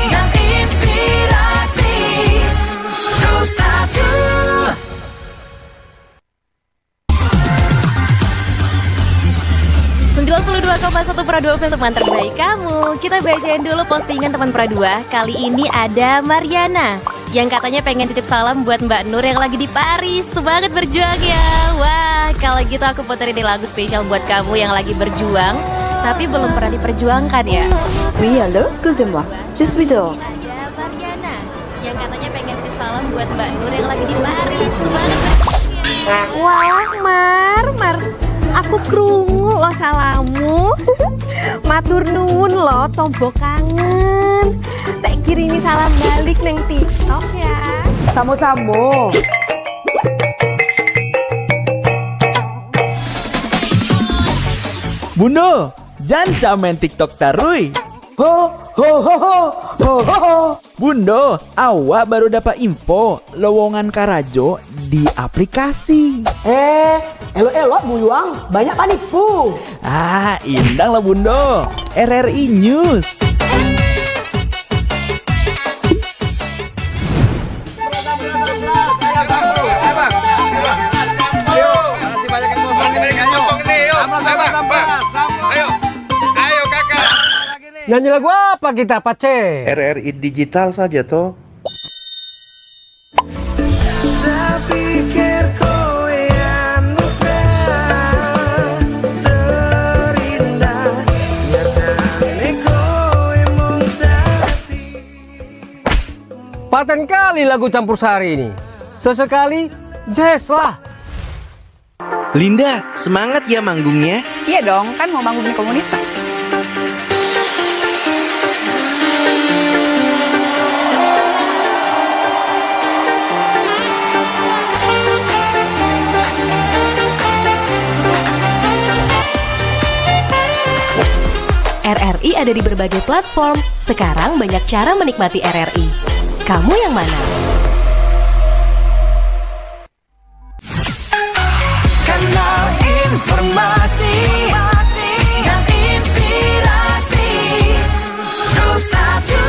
dan inspirasi Terus satu 92,1 Pro 2 untuk teman terbaik kamu. Kita bacain dulu postingan teman Pro 2. Kali ini ada Mariana yang katanya pengen titip salam buat Mbak Nur yang lagi di Paris. Semangat berjuang ya. Wah, kalau gitu aku puterin lagu spesial buat kamu yang lagi berjuang tapi belum pernah diperjuangkan ya. Oui, allô, excusez-moi. Je suis dehors. Ada Mariana yang katanya pengen titip salam buat Mbak Nur yang lagi di Paris. Semangat berjuang ya. Wah, Mar, aku krungu lo salamu. Matur nuwun lo, tombo kangen. Tak kirimi salam balik neng TikTok ya. Samo-samo. Bundo, jangan main TikTok tarui. Ho ho ho ho ho ho ho. Bundo, awak baru dapat info lowongan Karajo di aplikasi. Elok-elok buyuang, banyak panipu. Ah, indang lah Bundo. RRI News. Nyanyi lagu apa kita, Pace? RRI digital saja toh. Paten kali lagu campur sari ini. Sesekali jazz lah. Linda, semangat ya manggungnya. Iya dong, kan mau bangun komunitas. RRI ada di berbagai platform. Sekarang banyak cara menikmati RRI. Kamu yang mana? Kanal informasi dan inspirasi Terus satu.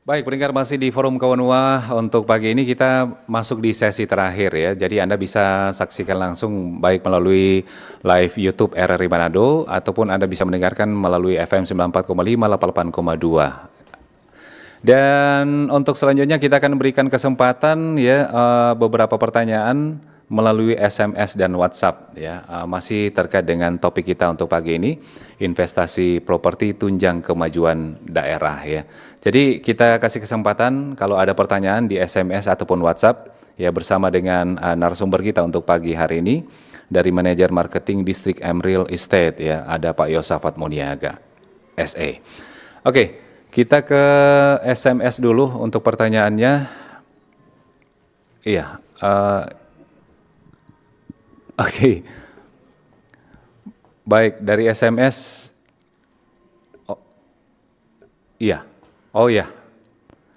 Baik, pendengar masih di Forum Kawanua. Untuk pagi ini kita masuk di sesi terakhir ya. Jadi Anda bisa saksikan langsung baik melalui live YouTube RRI Manado ataupun Anda bisa mendengarkan melalui FM 94,5, 88,2. Dan untuk selanjutnya kita akan berikan kesempatan ya beberapa pertanyaan melalui SMS dan WhatsApp ya. Masih terkait dengan topik kita untuk pagi ini, investasi properti tunjang kemajuan daerah ya. Jadi kita kasih kesempatan kalau ada pertanyaan di SMS ataupun WhatsApp ya bersama dengan narasumber kita untuk pagi hari ini dari Manajer Marketing Distrik M Real Estate ya, ada Pak Yosafat Muniaga SE. Oke, kita ke SMS dulu untuk pertanyaannya. Iya, oke. Baik, dari SMS. Iya. Oh ya.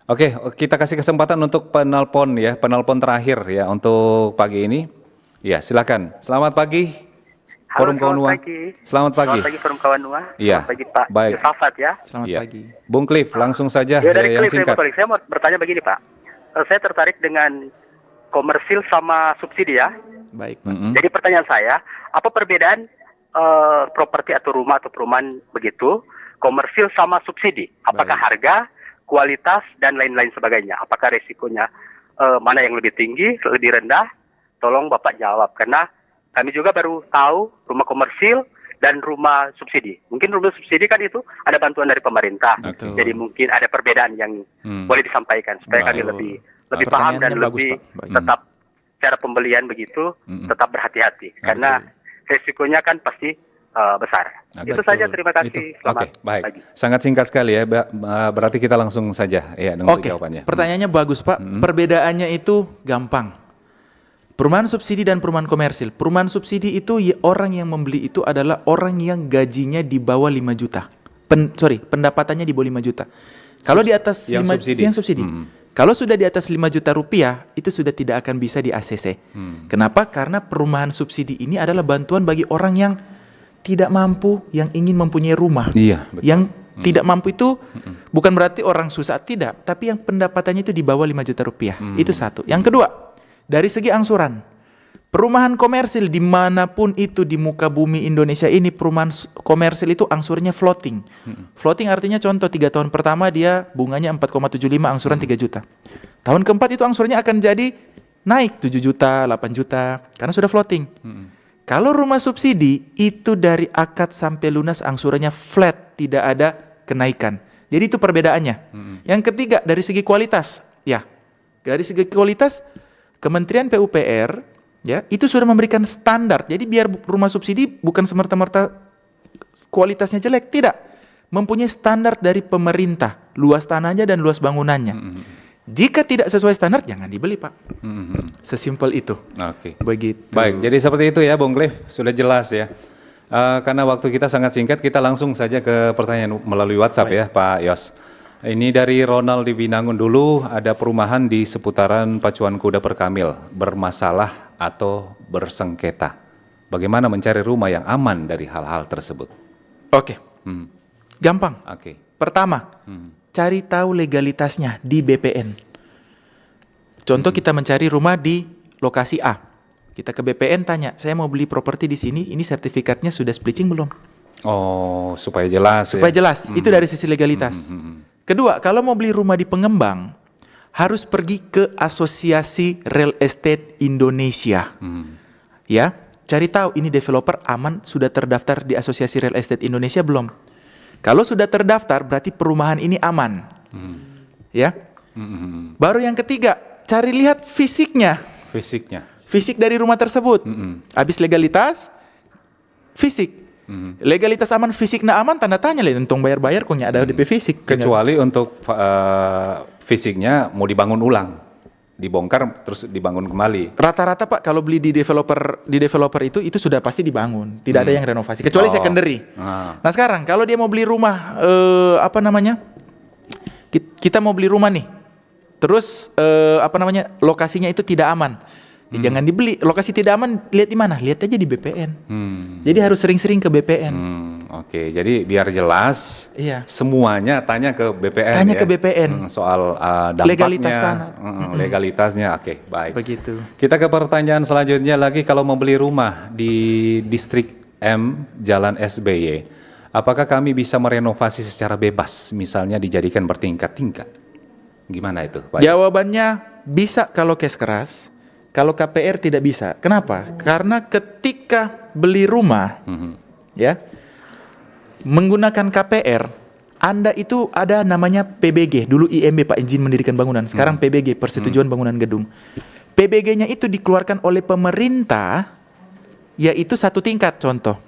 Oke, kita kasih kesempatan untuk penelpon ya, penelpon terakhir ya untuk pagi ini. Ya, silakan. Selamat pagi. Forum Kawanua. Selamat pagi. Selamat pagi Forum Kawanua. Iya. Selamat pagi Pak Baik. Yosafat ya. Selamat Iya. pagi. Bung Cliff, langsung saja Ya, dari yang klip singkat. saya mau bertanya begini Pak. Saya tertarik dengan komersil sama subsidi ya. Baik, Pak. Mm-mm. Jadi pertanyaan saya, apa perbedaan properti atau rumah atau perumahan begitu, komersil sama subsidi? Apakah Baik. harga, kualitas, dan lain-lain sebagainya? Apakah resikonya mana yang lebih tinggi, lebih rendah? Tolong Bapak jawab, karena kami juga baru tahu rumah komersil dan rumah subsidi. Mungkin rumah subsidi kan itu ada bantuan dari pemerintah. Betul. Jadi mungkin ada perbedaan yang boleh disampaikan supaya kami Baik. lebih paham dan Pertanyaannya bagus, lebih Pak. Baik. tetap cara pembelian begitu tetap berhati-hati karena resikonya kan pasti besar. Itu Betul. saja, terima kasih. Itu. Selamat Oke, baik. pagi. Sangat singkat sekali ya. Berarti kita langsung saja ya dengan Oke, jawabannya. pertanyaannya bagus Pak. Perbedaannya itu gampang. Perumahan subsidi dan perumahan komersil. Perumahan subsidi itu orang yang membeli itu adalah orang yang gajinya di bawah 5 juta. Pendapatannya di bawah 5 juta. Kalau di atas yang 5 subsidi. yang subsidi. Kalau sudah di atas 5 juta rupiah, itu sudah tidak akan bisa di ACC. Kenapa? Karena perumahan subsidi ini adalah bantuan bagi orang yang tidak mampu, yang ingin mempunyai rumah. Iya, betul. Yang tidak mampu itu bukan berarti orang susah, tidak. Tapi yang pendapatannya itu di bawah 5 juta rupiah. Itu satu. Yang kedua, dari segi angsuran. Perumahan komersil dimanapun itu di muka bumi Indonesia ini, perumahan komersil itu angsurnya floating. Floating artinya contoh 3 tahun pertama dia bunganya 4,75, angsuran 3 juta. Tahun keempat itu angsurnya akan jadi naik 7 juta, 8 juta, karena sudah floating. Kalau rumah subsidi itu dari akad sampai lunas angsurannya flat, tidak ada kenaikan. Jadi itu perbedaannya. Yang ketiga dari segi kualitas, ya dari segi kualitas Kementerian PUPR ya itu sudah memberikan standar. Jadi biar rumah subsidi bukan semerta-merta kualitasnya jelek, tidak. Mempunyai standar dari pemerintah, luas tanahnya dan luas bangunannya. Jika tidak sesuai standar, jangan dibeli, Pak. Sesimpel itu. Oke. Begitu. Baik, jadi seperti itu ya, Bung Cliff. Sudah jelas ya. Karena waktu kita sangat singkat, kita langsung saja ke pertanyaan melalui WhatsApp ya, Pak Yos. Ini dari Ronald di Binangun dulu, ada perumahan di seputaran Pacuan Kuda Perkamil, bermasalah atau bersengketa. Bagaimana mencari rumah yang aman dari hal-hal tersebut? Oke. Gampang. Oke. Pertama, cari tahu legalitasnya di BPN. Contoh kita mencari rumah di lokasi A. Kita ke BPN tanya, saya mau beli properti di sini, ini sertifikatnya sudah splitting belum? Oh, supaya jelas. Supaya jelas, itu dari sisi legalitas. Kedua, kalau mau beli rumah di pengembang, harus pergi ke Asosiasi Real Estate Indonesia. Ya, cari tahu ini developer aman, sudah terdaftar di Asosiasi Real Estate Indonesia belum? Kalau sudah terdaftar, berarti perumahan ini aman. Ya. Baru yang ketiga, cari lihat fisiknya. Fisik dari rumah tersebut. Habis legalitas, fisik. Legalitas aman, fisiknya aman, tanda tanya lah. Untung bayar-bayar kok ada DP fisik. Kecuali untuk fisiknya mau dibangun ulang, dibongkar terus dibangun kembali. Rata-rata Pak kalau beli di developer itu sudah pasti dibangun, tidak ada yang renovasi kecuali secondary. Nah sekarang kalau dia mau beli rumah kita mau beli rumah nih, terus lokasinya itu tidak aman. Jangan dibeli. Lokasi tidak aman, lihat di mana? Lihat aja di BPN. Jadi harus sering-sering ke BPN. Oke, jadi biar jelas, semuanya tanya ke BPN. Tanya ke BPN. Soal dampaknya, legalitas tanah. Legalitasnya. Oke, baik. Begitu. Kita ke pertanyaan selanjutnya lagi, kalau mau beli rumah di Distrik M, Jalan SBY, apakah kami bisa merenovasi secara bebas, misalnya dijadikan bertingkat-tingkat? Gimana itu, Pak? Jawabannya bisa kalau cash keras. Kalau KPR tidak bisa. Kenapa? Karena ketika beli rumah, ya, menggunakan KPR, Anda itu ada namanya PBG. Dulu IMB, Pak, izin mendirikan bangunan. Sekarang PBG, persetujuan bangunan gedung. PBG-nya itu dikeluarkan oleh pemerintah, yaitu 1 tingkat. Contoh.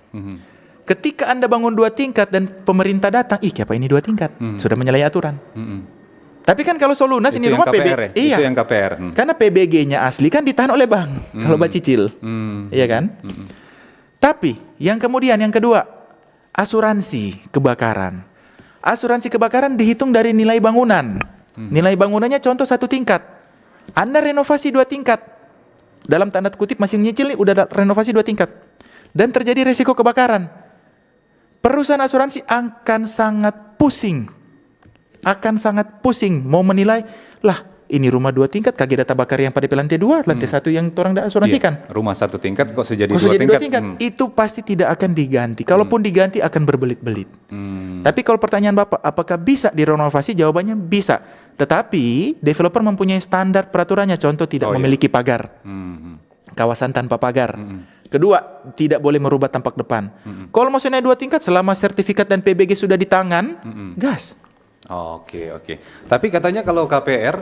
Ketika Anda bangun 2 tingkat dan pemerintah datang, apa ini 2 tingkat? Sudah menyalahi aturan. Tapi kan kalau Solunas ini rumah KPR, iya. Itu yang KPR. Karena PBG-nya asli kan ditahan oleh bank kalau cicil. Iya kan? Tapi yang kemudian yang kedua, asuransi kebakaran. Asuransi kebakaran dihitung dari nilai bangunan. Nilai bangunannya contoh 1 tingkat. Anda renovasi 2 tingkat. Dalam tanda kutip masih nyicil nih, udah renovasi 2 tingkat. Dan terjadi resiko kebakaran. Perusahaan asuransi akan sangat pusing. Mau menilai, lah ini rumah 2 tingkat, kaget data bakar yang pada lantai 2, lantai 1 yang orang dah asuransikan. Iya, rumah 1 tingkat kok sejadi 2 tingkat. Itu pasti tidak akan diganti. Kalaupun diganti akan berbelit-belit. Tapi kalau pertanyaan Bapak, apakah bisa direnovasi? Jawabannya bisa. Tetapi developer mempunyai standar peraturannya. Contoh tidak memiliki pagar. Kawasan tanpa pagar. Kedua, tidak boleh merubah tampak depan. Kalau maksudnya 2 tingkat, selama sertifikat dan PBG sudah di tangan, gas. Oke. Tapi katanya kalau KPR,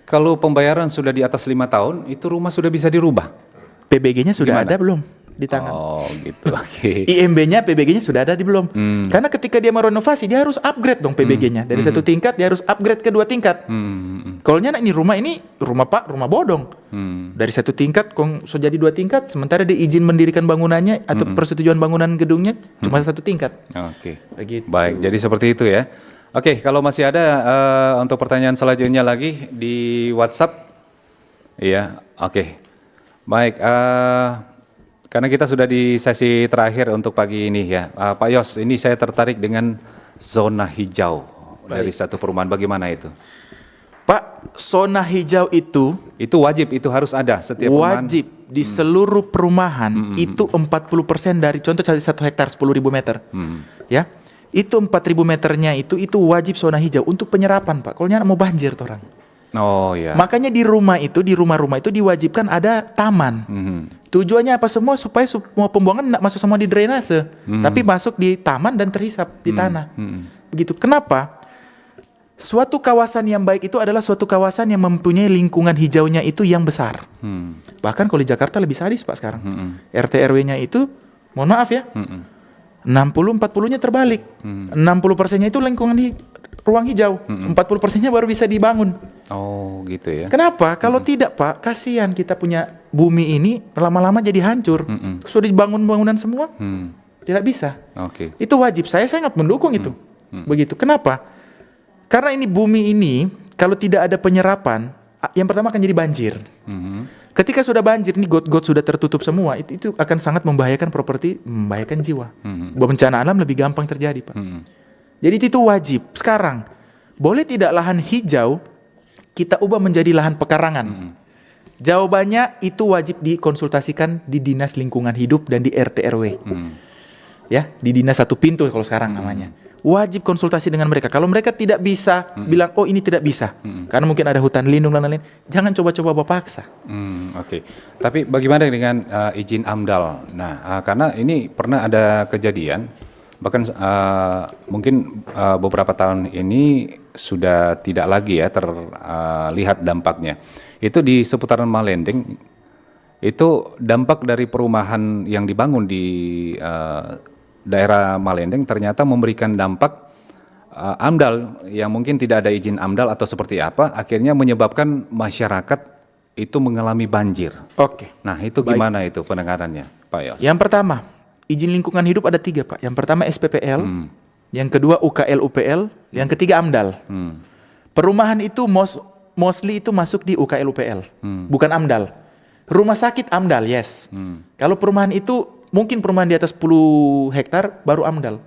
kalau pembayaran sudah di atas 5 tahun, itu rumah sudah bisa dirubah. PBG-nya sudah ada belum di tangan? Oh gitu, oke. IMB-nya, PBG-nya sudah ada di belum? Karena ketika dia merenovasi, dia harus upgrade dong PBG-nya. Dari 1 tingkat, dia harus upgrade ke 2 tingkat. Kalau ini rumah Pak, rumah bodong. Dari 1 tingkat, kok jadi 2 tingkat, sementara dia izin mendirikan bangunannya atau persetujuan bangunan gedungnya cuma 1 tingkat. Oke. Begitu. Baik, jadi seperti itu ya. Oke, kalau masih ada untuk pertanyaan selanjutnya lagi di WhatsApp. Iya, oke. Baik, karena kita sudah di sesi terakhir untuk pagi ini ya. Pak Yos, ini saya tertarik dengan zona hijau dari satu perumahan. Bagaimana itu? Pak, zona hijau itu wajib, itu harus ada setiap perumahan. wajib di seluruh perumahan itu 40% dari contoh 1 hektar 10.000 meter. Ya. Itu 4.000 meternya itu wajib zona hijau untuk penyerapan, Pak. Kalau mau banjir tuh orang. Oh ya. Makanya di rumah-rumah itu diwajibkan ada taman. Tujuannya apa semua? Supaya semua pembuangan tidak masuk semua di drainase, tapi masuk di taman dan terhisap di tanah. Begitu. Kenapa? Suatu kawasan yang baik itu adalah suatu kawasan yang mempunyai lingkungan hijaunya itu yang besar. Bahkan kalau di Jakarta lebih sadis, Pak, sekarang. RT RW-nya itu, mohon maaf ya, 60-40-nya terbalik. 60%-nya itu lingkungan ruang hijau, 40%-nya baru bisa dibangun. Oh, gitu ya. Kenapa? Kalau tidak, Pak, kasihan kita punya bumi ini lama-lama jadi hancur. Sudah dibangun bangunan semua, tidak bisa. Oke. Itu wajib. Saya sangat mendukung itu. Begitu. Kenapa? Karena ini bumi ini kalau tidak ada penyerapan, yang pertama akan jadi banjir. Ketika sudah banjir, ini got-got sudah tertutup semua, itu akan sangat membahayakan properti, membahayakan jiwa. Bencana alam lebih gampang terjadi, Pak. Jadi itu wajib. Sekarang, boleh tidak lahan hijau kita ubah menjadi lahan pekarangan? Jawabannya itu wajib dikonsultasikan di Dinas Lingkungan Hidup dan di RT RW. Ya, di Dinas Satu Pintu kalau sekarang namanya. Wajib konsultasi dengan mereka. Kalau mereka tidak bisa bilang, oh ini tidak bisa, karena mungkin ada hutan lindung dan lain-lain, jangan coba-coba paksa. Oke. Tapi bagaimana dengan izin AMDAL? Nah, karena ini pernah ada kejadian, bahkan mungkin beberapa tahun ini sudah tidak lagi ya terlihat dampaknya. Itu di seputaran Malendeng, itu dampak dari perumahan yang dibangun di daerah Malendeng ternyata memberikan dampak AMDAL yang mungkin tidak ada izin AMDAL atau seperti apa, akhirnya menyebabkan masyarakat itu mengalami banjir. Oke. Nah, itu gimana itu pendengarannya, Pak Yos? Yang pertama, izin lingkungan hidup ada 3, Pak. Yang pertama SPPL, yang kedua UKL UPL, yang ketiga AMDAL. Perumahan itu mostly itu masuk di UKL UPL, bukan AMDAL. Rumah sakit AMDAL, yes. Kalau perumahan itu mungkin perumahan di atas 10 hektar baru AMDAL.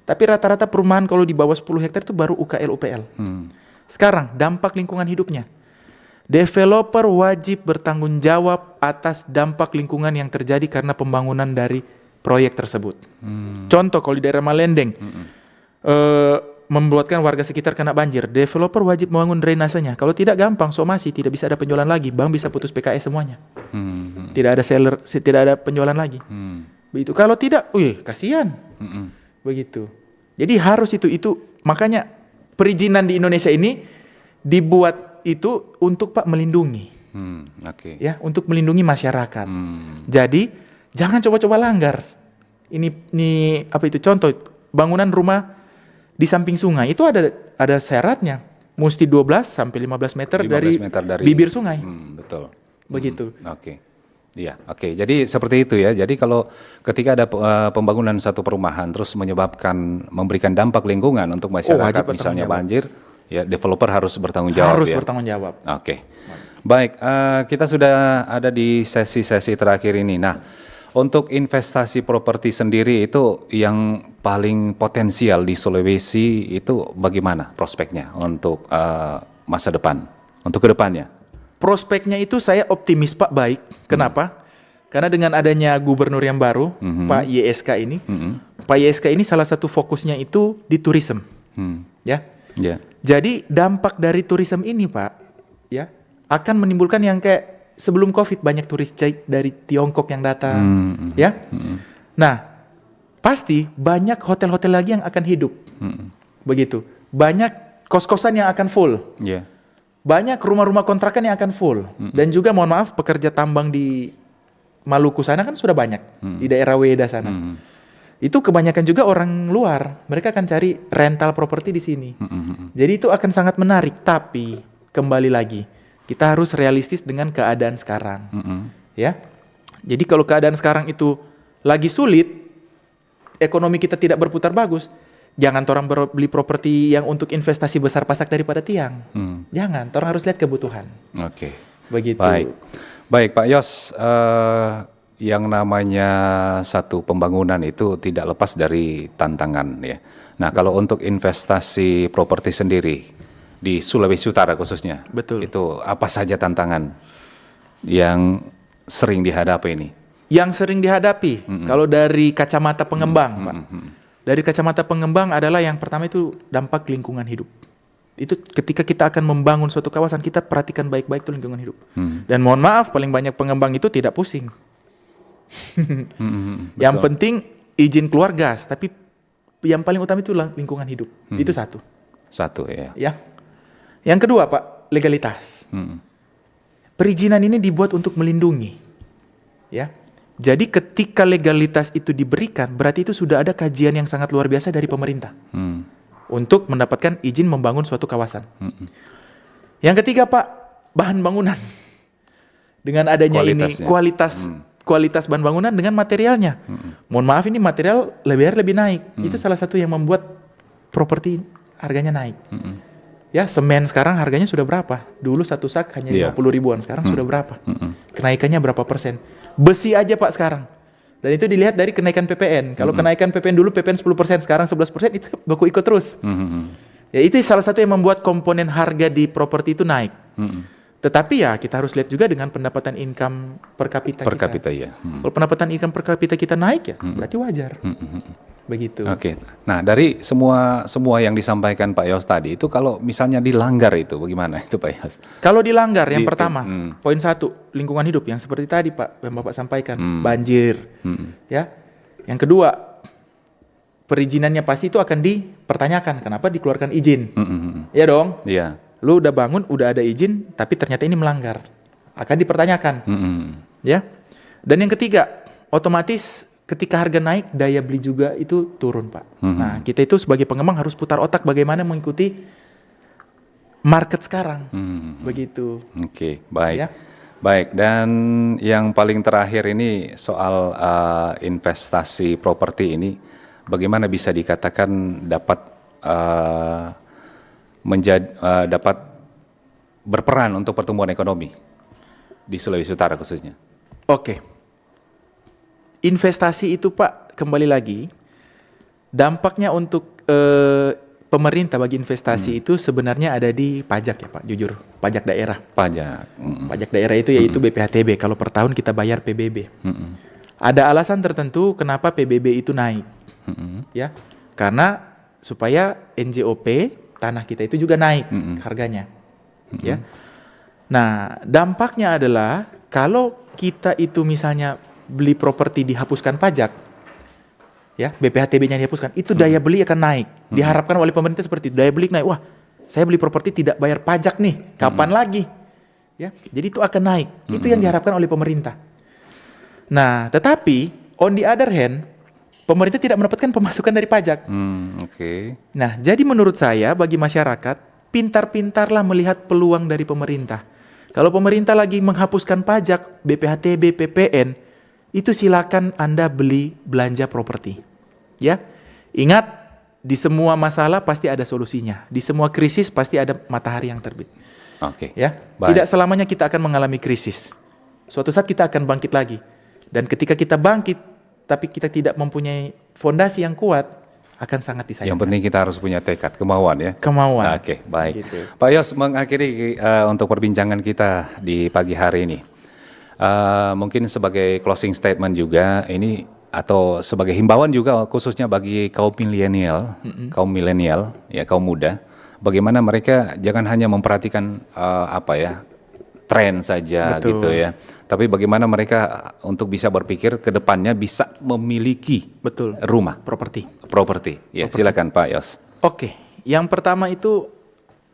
Tapi rata-rata perumahan kalau di bawah 10 hektar itu baru UKL UPL. Sekarang dampak lingkungan hidupnya. Developer wajib bertanggung jawab atas dampak lingkungan yang terjadi karena pembangunan dari proyek tersebut. Contoh kalau di daerah Malendeng membuatkan warga sekitar kena banjir, developer wajib membangun drainasenya. Kalau tidak gampang, somasi, tidak bisa ada penjualan lagi, bank bisa putus PKS semuanya. Tidak ada seller, tidak ada penjualan lagi. Begitu. Kalau tidak, kasihan. Begitu. Jadi harus itu makanya perizinan di Indonesia ini dibuat itu untuk Pak melindungi. Ya, untuk melindungi masyarakat. Jadi jangan coba-coba langgar. Ini apa itu contoh bangunan rumah di samping sungai itu ada syaratnya, mesti 12 sampai 15 meter dari bibir sungai. Betul. Begitu. Oke. Iya, oke. Jadi seperti itu ya. Jadi kalau ketika ada pembangunan satu perumahan terus memberikan dampak lingkungan untuk masyarakat, misalnya banjir, ya developer harus bertanggung jawab. Harus bertanggung jawab. Oke. Baik, kita sudah ada di sesi-sesi terakhir ini. Nah, untuk investasi properti sendiri itu yang paling potensial di Sulawesi itu bagaimana prospeknya untuk masa depan, untuk kedepannya? Prospeknya itu saya optimis Pak, baik. Kenapa? Karena dengan adanya gubernur yang baru, Pak YSK ini, Pak YSK ini salah satu fokusnya itu di tourism, ya. Jadi dampak dari tourism ini Pak, ya, akan menimbulkan yang kayak sebelum COVID banyak turis dari Tiongkok yang datang, ya. Nah, pasti banyak hotel-hotel lagi yang akan hidup, begitu. Banyak kos-kosan yang akan full. Banyak rumah-rumah kontrakan yang akan full. Dan juga mohon maaf pekerja tambang di Maluku sana kan sudah banyak. Di daerah Weda sana. Itu kebanyakan juga orang luar. Mereka akan cari rental properti di sini. Jadi itu akan sangat menarik. Tapi kembali lagi, kita harus realistis dengan keadaan sekarang. Ya. Jadi kalau keadaan sekarang itu lagi sulit, ekonomi kita tidak berputar bagus, Jangan orang beli properti yang untuk investasi besar pasak daripada tiang. Jangan, orang harus lihat kebutuhan. Oke. Begitu. Baik Pak Yos, yang namanya satu pembangunan itu tidak lepas dari tantangan ya. Nah, kalau untuk investasi properti sendiri di Sulawesi Utara khususnya, betul. Itu apa saja tantangan yang sering dihadapi ini? Yang sering dihadapi, kalau dari kacamata pengembang, Pak. Dari kacamata pengembang adalah yang pertama itu dampak lingkungan hidup. Itu ketika kita akan membangun suatu kawasan, kita perhatikan baik-baik tuh lingkungan hidup. Dan mohon maaf, paling banyak pengembang itu tidak pusing. Yang penting izin keluar gas, tapi yang paling utama itu lingkungan hidup. Itu satu. Satu ya. Ya. Yang kedua, Pak, legalitas. Perizinan ini dibuat untuk melindungi. Ya. Jadi ketika legalitas itu diberikan, berarti itu sudah ada kajian yang sangat luar biasa dari pemerintah untuk mendapatkan izin membangun suatu kawasan. Yang ketiga, Pak, bahan bangunan. Dengan adanya ini kualitas bahan bangunan dengan materialnya. Mohon maaf, ini material lebih naik. Itu salah satu yang membuat properti harganya naik. Ya, semen sekarang harganya sudah berapa? Dulu satu sak hanya 50 ribuan, sekarang sudah berapa? Kenaikannya berapa persen? Besi aja Pak sekarang. Dan itu dilihat dari kenaikan PPN. Kalau kenaikan PPN dulu PPN 10%, sekarang 11%, itu baku ikut terus. Ya, itu salah satu yang membuat komponen harga di properti itu naik. Tetapi ya kita harus lihat juga dengan pendapatan income per kapita kita. Ya. Kalau pendapatan income per kapita kita naik ya, berarti wajar. Begitu. Oke. Nah, dari semua yang disampaikan Pak Yos tadi itu, kalau misalnya dilanggar itu bagaimana itu Pak Yos? Kalau dilanggar, yang pertama, poin 1, lingkungan hidup yang seperti tadi Pak yang Bapak sampaikan, banjir. Ya. Yang kedua, perizinannya pasti itu akan dipertanyakan, kenapa dikeluarkan izin. Ya dong? Iya. Lu udah bangun, udah ada izin, tapi ternyata ini melanggar. Akan dipertanyakan. Ya. Dan yang ketiga, otomatis ketika harga naik, daya beli juga itu turun, Pak. Nah, kita itu sebagai pengembang harus putar otak bagaimana mengikuti market sekarang. Begitu. Oke, baik. Ya. Baik, dan yang paling terakhir ini soal investasi properti ini, bagaimana bisa dikatakan dapat dapat berperan untuk pertumbuhan ekonomi di Sulawesi Utara khususnya? Oke. Investasi itu Pak, kembali lagi, dampaknya untuk pemerintah bagi investasi itu sebenarnya ada di pajak ya Pak, jujur, pajak daerah. Pajak daerah itu yaitu BPHTB, kalau per tahun kita bayar PBB. Ada alasan tertentu kenapa PBB itu naik, ya, karena supaya NJOP tanah kita itu juga naik harganya, ya. Nah, dampaknya adalah kalau kita itu misalnya beli properti dihapuskan pajak, ya, BPHTB-nya dihapuskan, itu daya beli akan naik. Diharapkan oleh pemerintah seperti itu, daya beli naik. Wah, saya beli properti tidak bayar pajak nih, kapan lagi? Ya, jadi itu akan naik. Itu yang diharapkan oleh pemerintah. Nah, tetapi on the other hand, pemerintah tidak mendapatkan pemasukan dari pajak. Nah, jadi menurut saya bagi masyarakat, pintar-pintarlah melihat peluang dari pemerintah. Kalau pemerintah lagi menghapuskan pajak, BPHTB, PPN, itu silakan Anda beli belanja properti. Ya. Ingat, di semua masalah pasti ada solusinya. Di semua krisis pasti ada matahari yang terbit. Ya. Tidak selamanya kita akan mengalami krisis. Suatu saat kita akan bangkit lagi. Dan ketika kita bangkit tapi kita tidak mempunyai fondasi yang kuat, akan sangat disayangkan. Yang penting kita harus punya tekad, kemauan ya. Kemauan. Oke, baik. Gitu. Pak Yos, mengakhiri untuk perbincangan kita di pagi hari ini. Mungkin sebagai closing statement juga ini, atau sebagai himbauan juga khususnya bagi kaum milenial, ya, kaum muda, bagaimana mereka jangan hanya memperhatikan tren saja. Betul. Gitu ya, tapi bagaimana mereka untuk bisa berpikir ke depannya bisa memiliki rumah, properti. Ya, silakan Pak Yos. Oke, yang pertama itu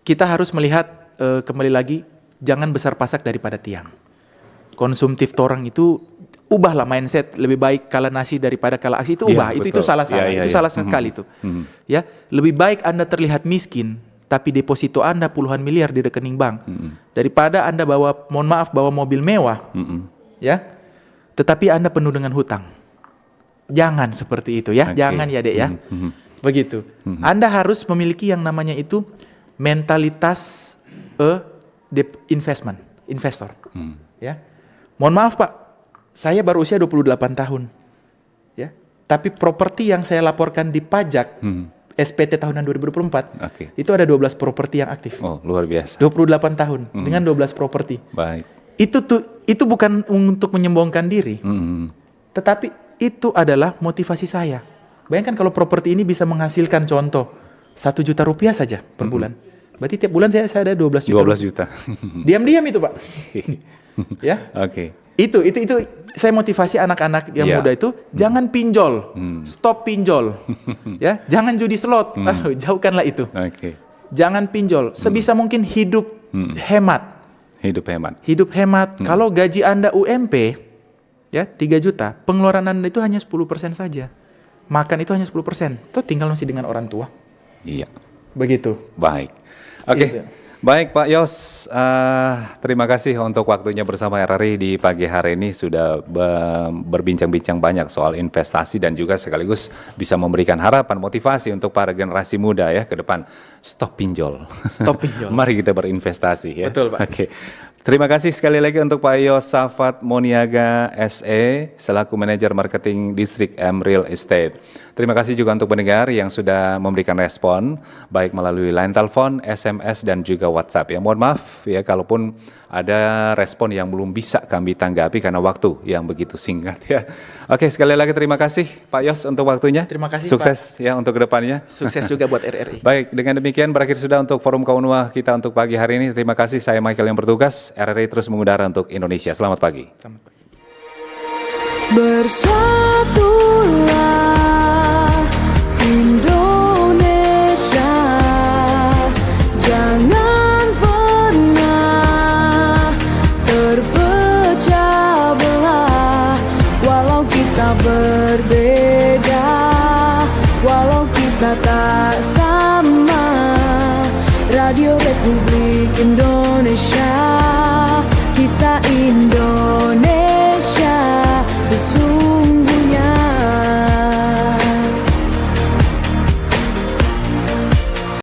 kita harus melihat kembali lagi, jangan besar pasak daripada tiang. Konsumtif torang itu ubahlah mindset, lebih baik kalah nasi daripada kalah aksi, itu ubah. Itu salah sekali itu. Ya, lebih baik Anda terlihat miskin tapi deposito Anda puluhan miliar di rekening bank daripada Anda bawa mobil mewah, ya, tetapi Anda penuh dengan hutang. Jangan seperti itu ya, jangan ya Dek ya. Begitu. Anda harus memiliki yang namanya itu mentalitas investor. Ya. Mohon maaf Pak, saya baru usia 28 tahun. Ya. Tapi properti yang saya laporkan di pajak SPT tahunan 2024 itu ada 12 properti yang aktif. Oh, luar biasa. 28 tahun dengan 12 properti. Baik. Itu bukan untuk menyombongkan diri. Tetapi itu adalah motivasi saya. Bayangkan kalau properti ini bisa menghasilkan contoh 1 juta rupiah saja per bulan. Berarti tiap bulan saya ada 12 juta. 12 juta. Diam-diam itu, Pak. Ya. Oke. Itu saya motivasi anak-anak yang muda itu jangan pinjol. Stop pinjol. Ya, jangan judi slot. Jauhkanlah itu. Jangan pinjol. Sebisa mungkin hidup hemat. Hidup hemat. Kalau gaji Anda UMP ya 3 juta, pengeluaran Anda itu hanya 10% saja. Makan itu hanya 10%. Itu tinggal masih dengan orang tua. Iya. Begitu. Baik. Oke. Gitu. Baik Pak Yos, terima kasih untuk waktunya bersama RRI di pagi hari ini, sudah berbincang-bincang banyak soal investasi dan juga sekaligus bisa memberikan harapan, motivasi untuk para generasi muda ya ke depan. Stop pinjol. Stop pinjol. Mari kita berinvestasi ya. Betul Pak. Oke. Terima kasih sekali lagi untuk Pak Yosafat Moniaga SE selaku Manajer Marketing Distrik M Real Estate. Terima kasih juga untuk pendengar yang sudah memberikan respon baik melalui line telepon, SMS dan juga WhatsApp. Ya mohon maaf ya kalaupun ada respon yang belum bisa kami tanggapi karena waktu yang begitu singkat ya. Oke, sekali lagi terima kasih Pak Yos untuk waktunya. Terima kasih Sukses Pak. Ya untuk kedepannya. Sukses juga buat RRI. Baik, dengan demikian berakhir sudah untuk Forum Kaum Nuah kita untuk pagi hari ini. Terima kasih, saya Michael yang bertugas. RRI terus mengudara untuk Indonesia. Selamat pagi. Selamat pagi. Bersatulah Indonesia, jangan pernah terpecah belah. Walau kita berbeda, walau kita tak sama, Radio Republik Indonesia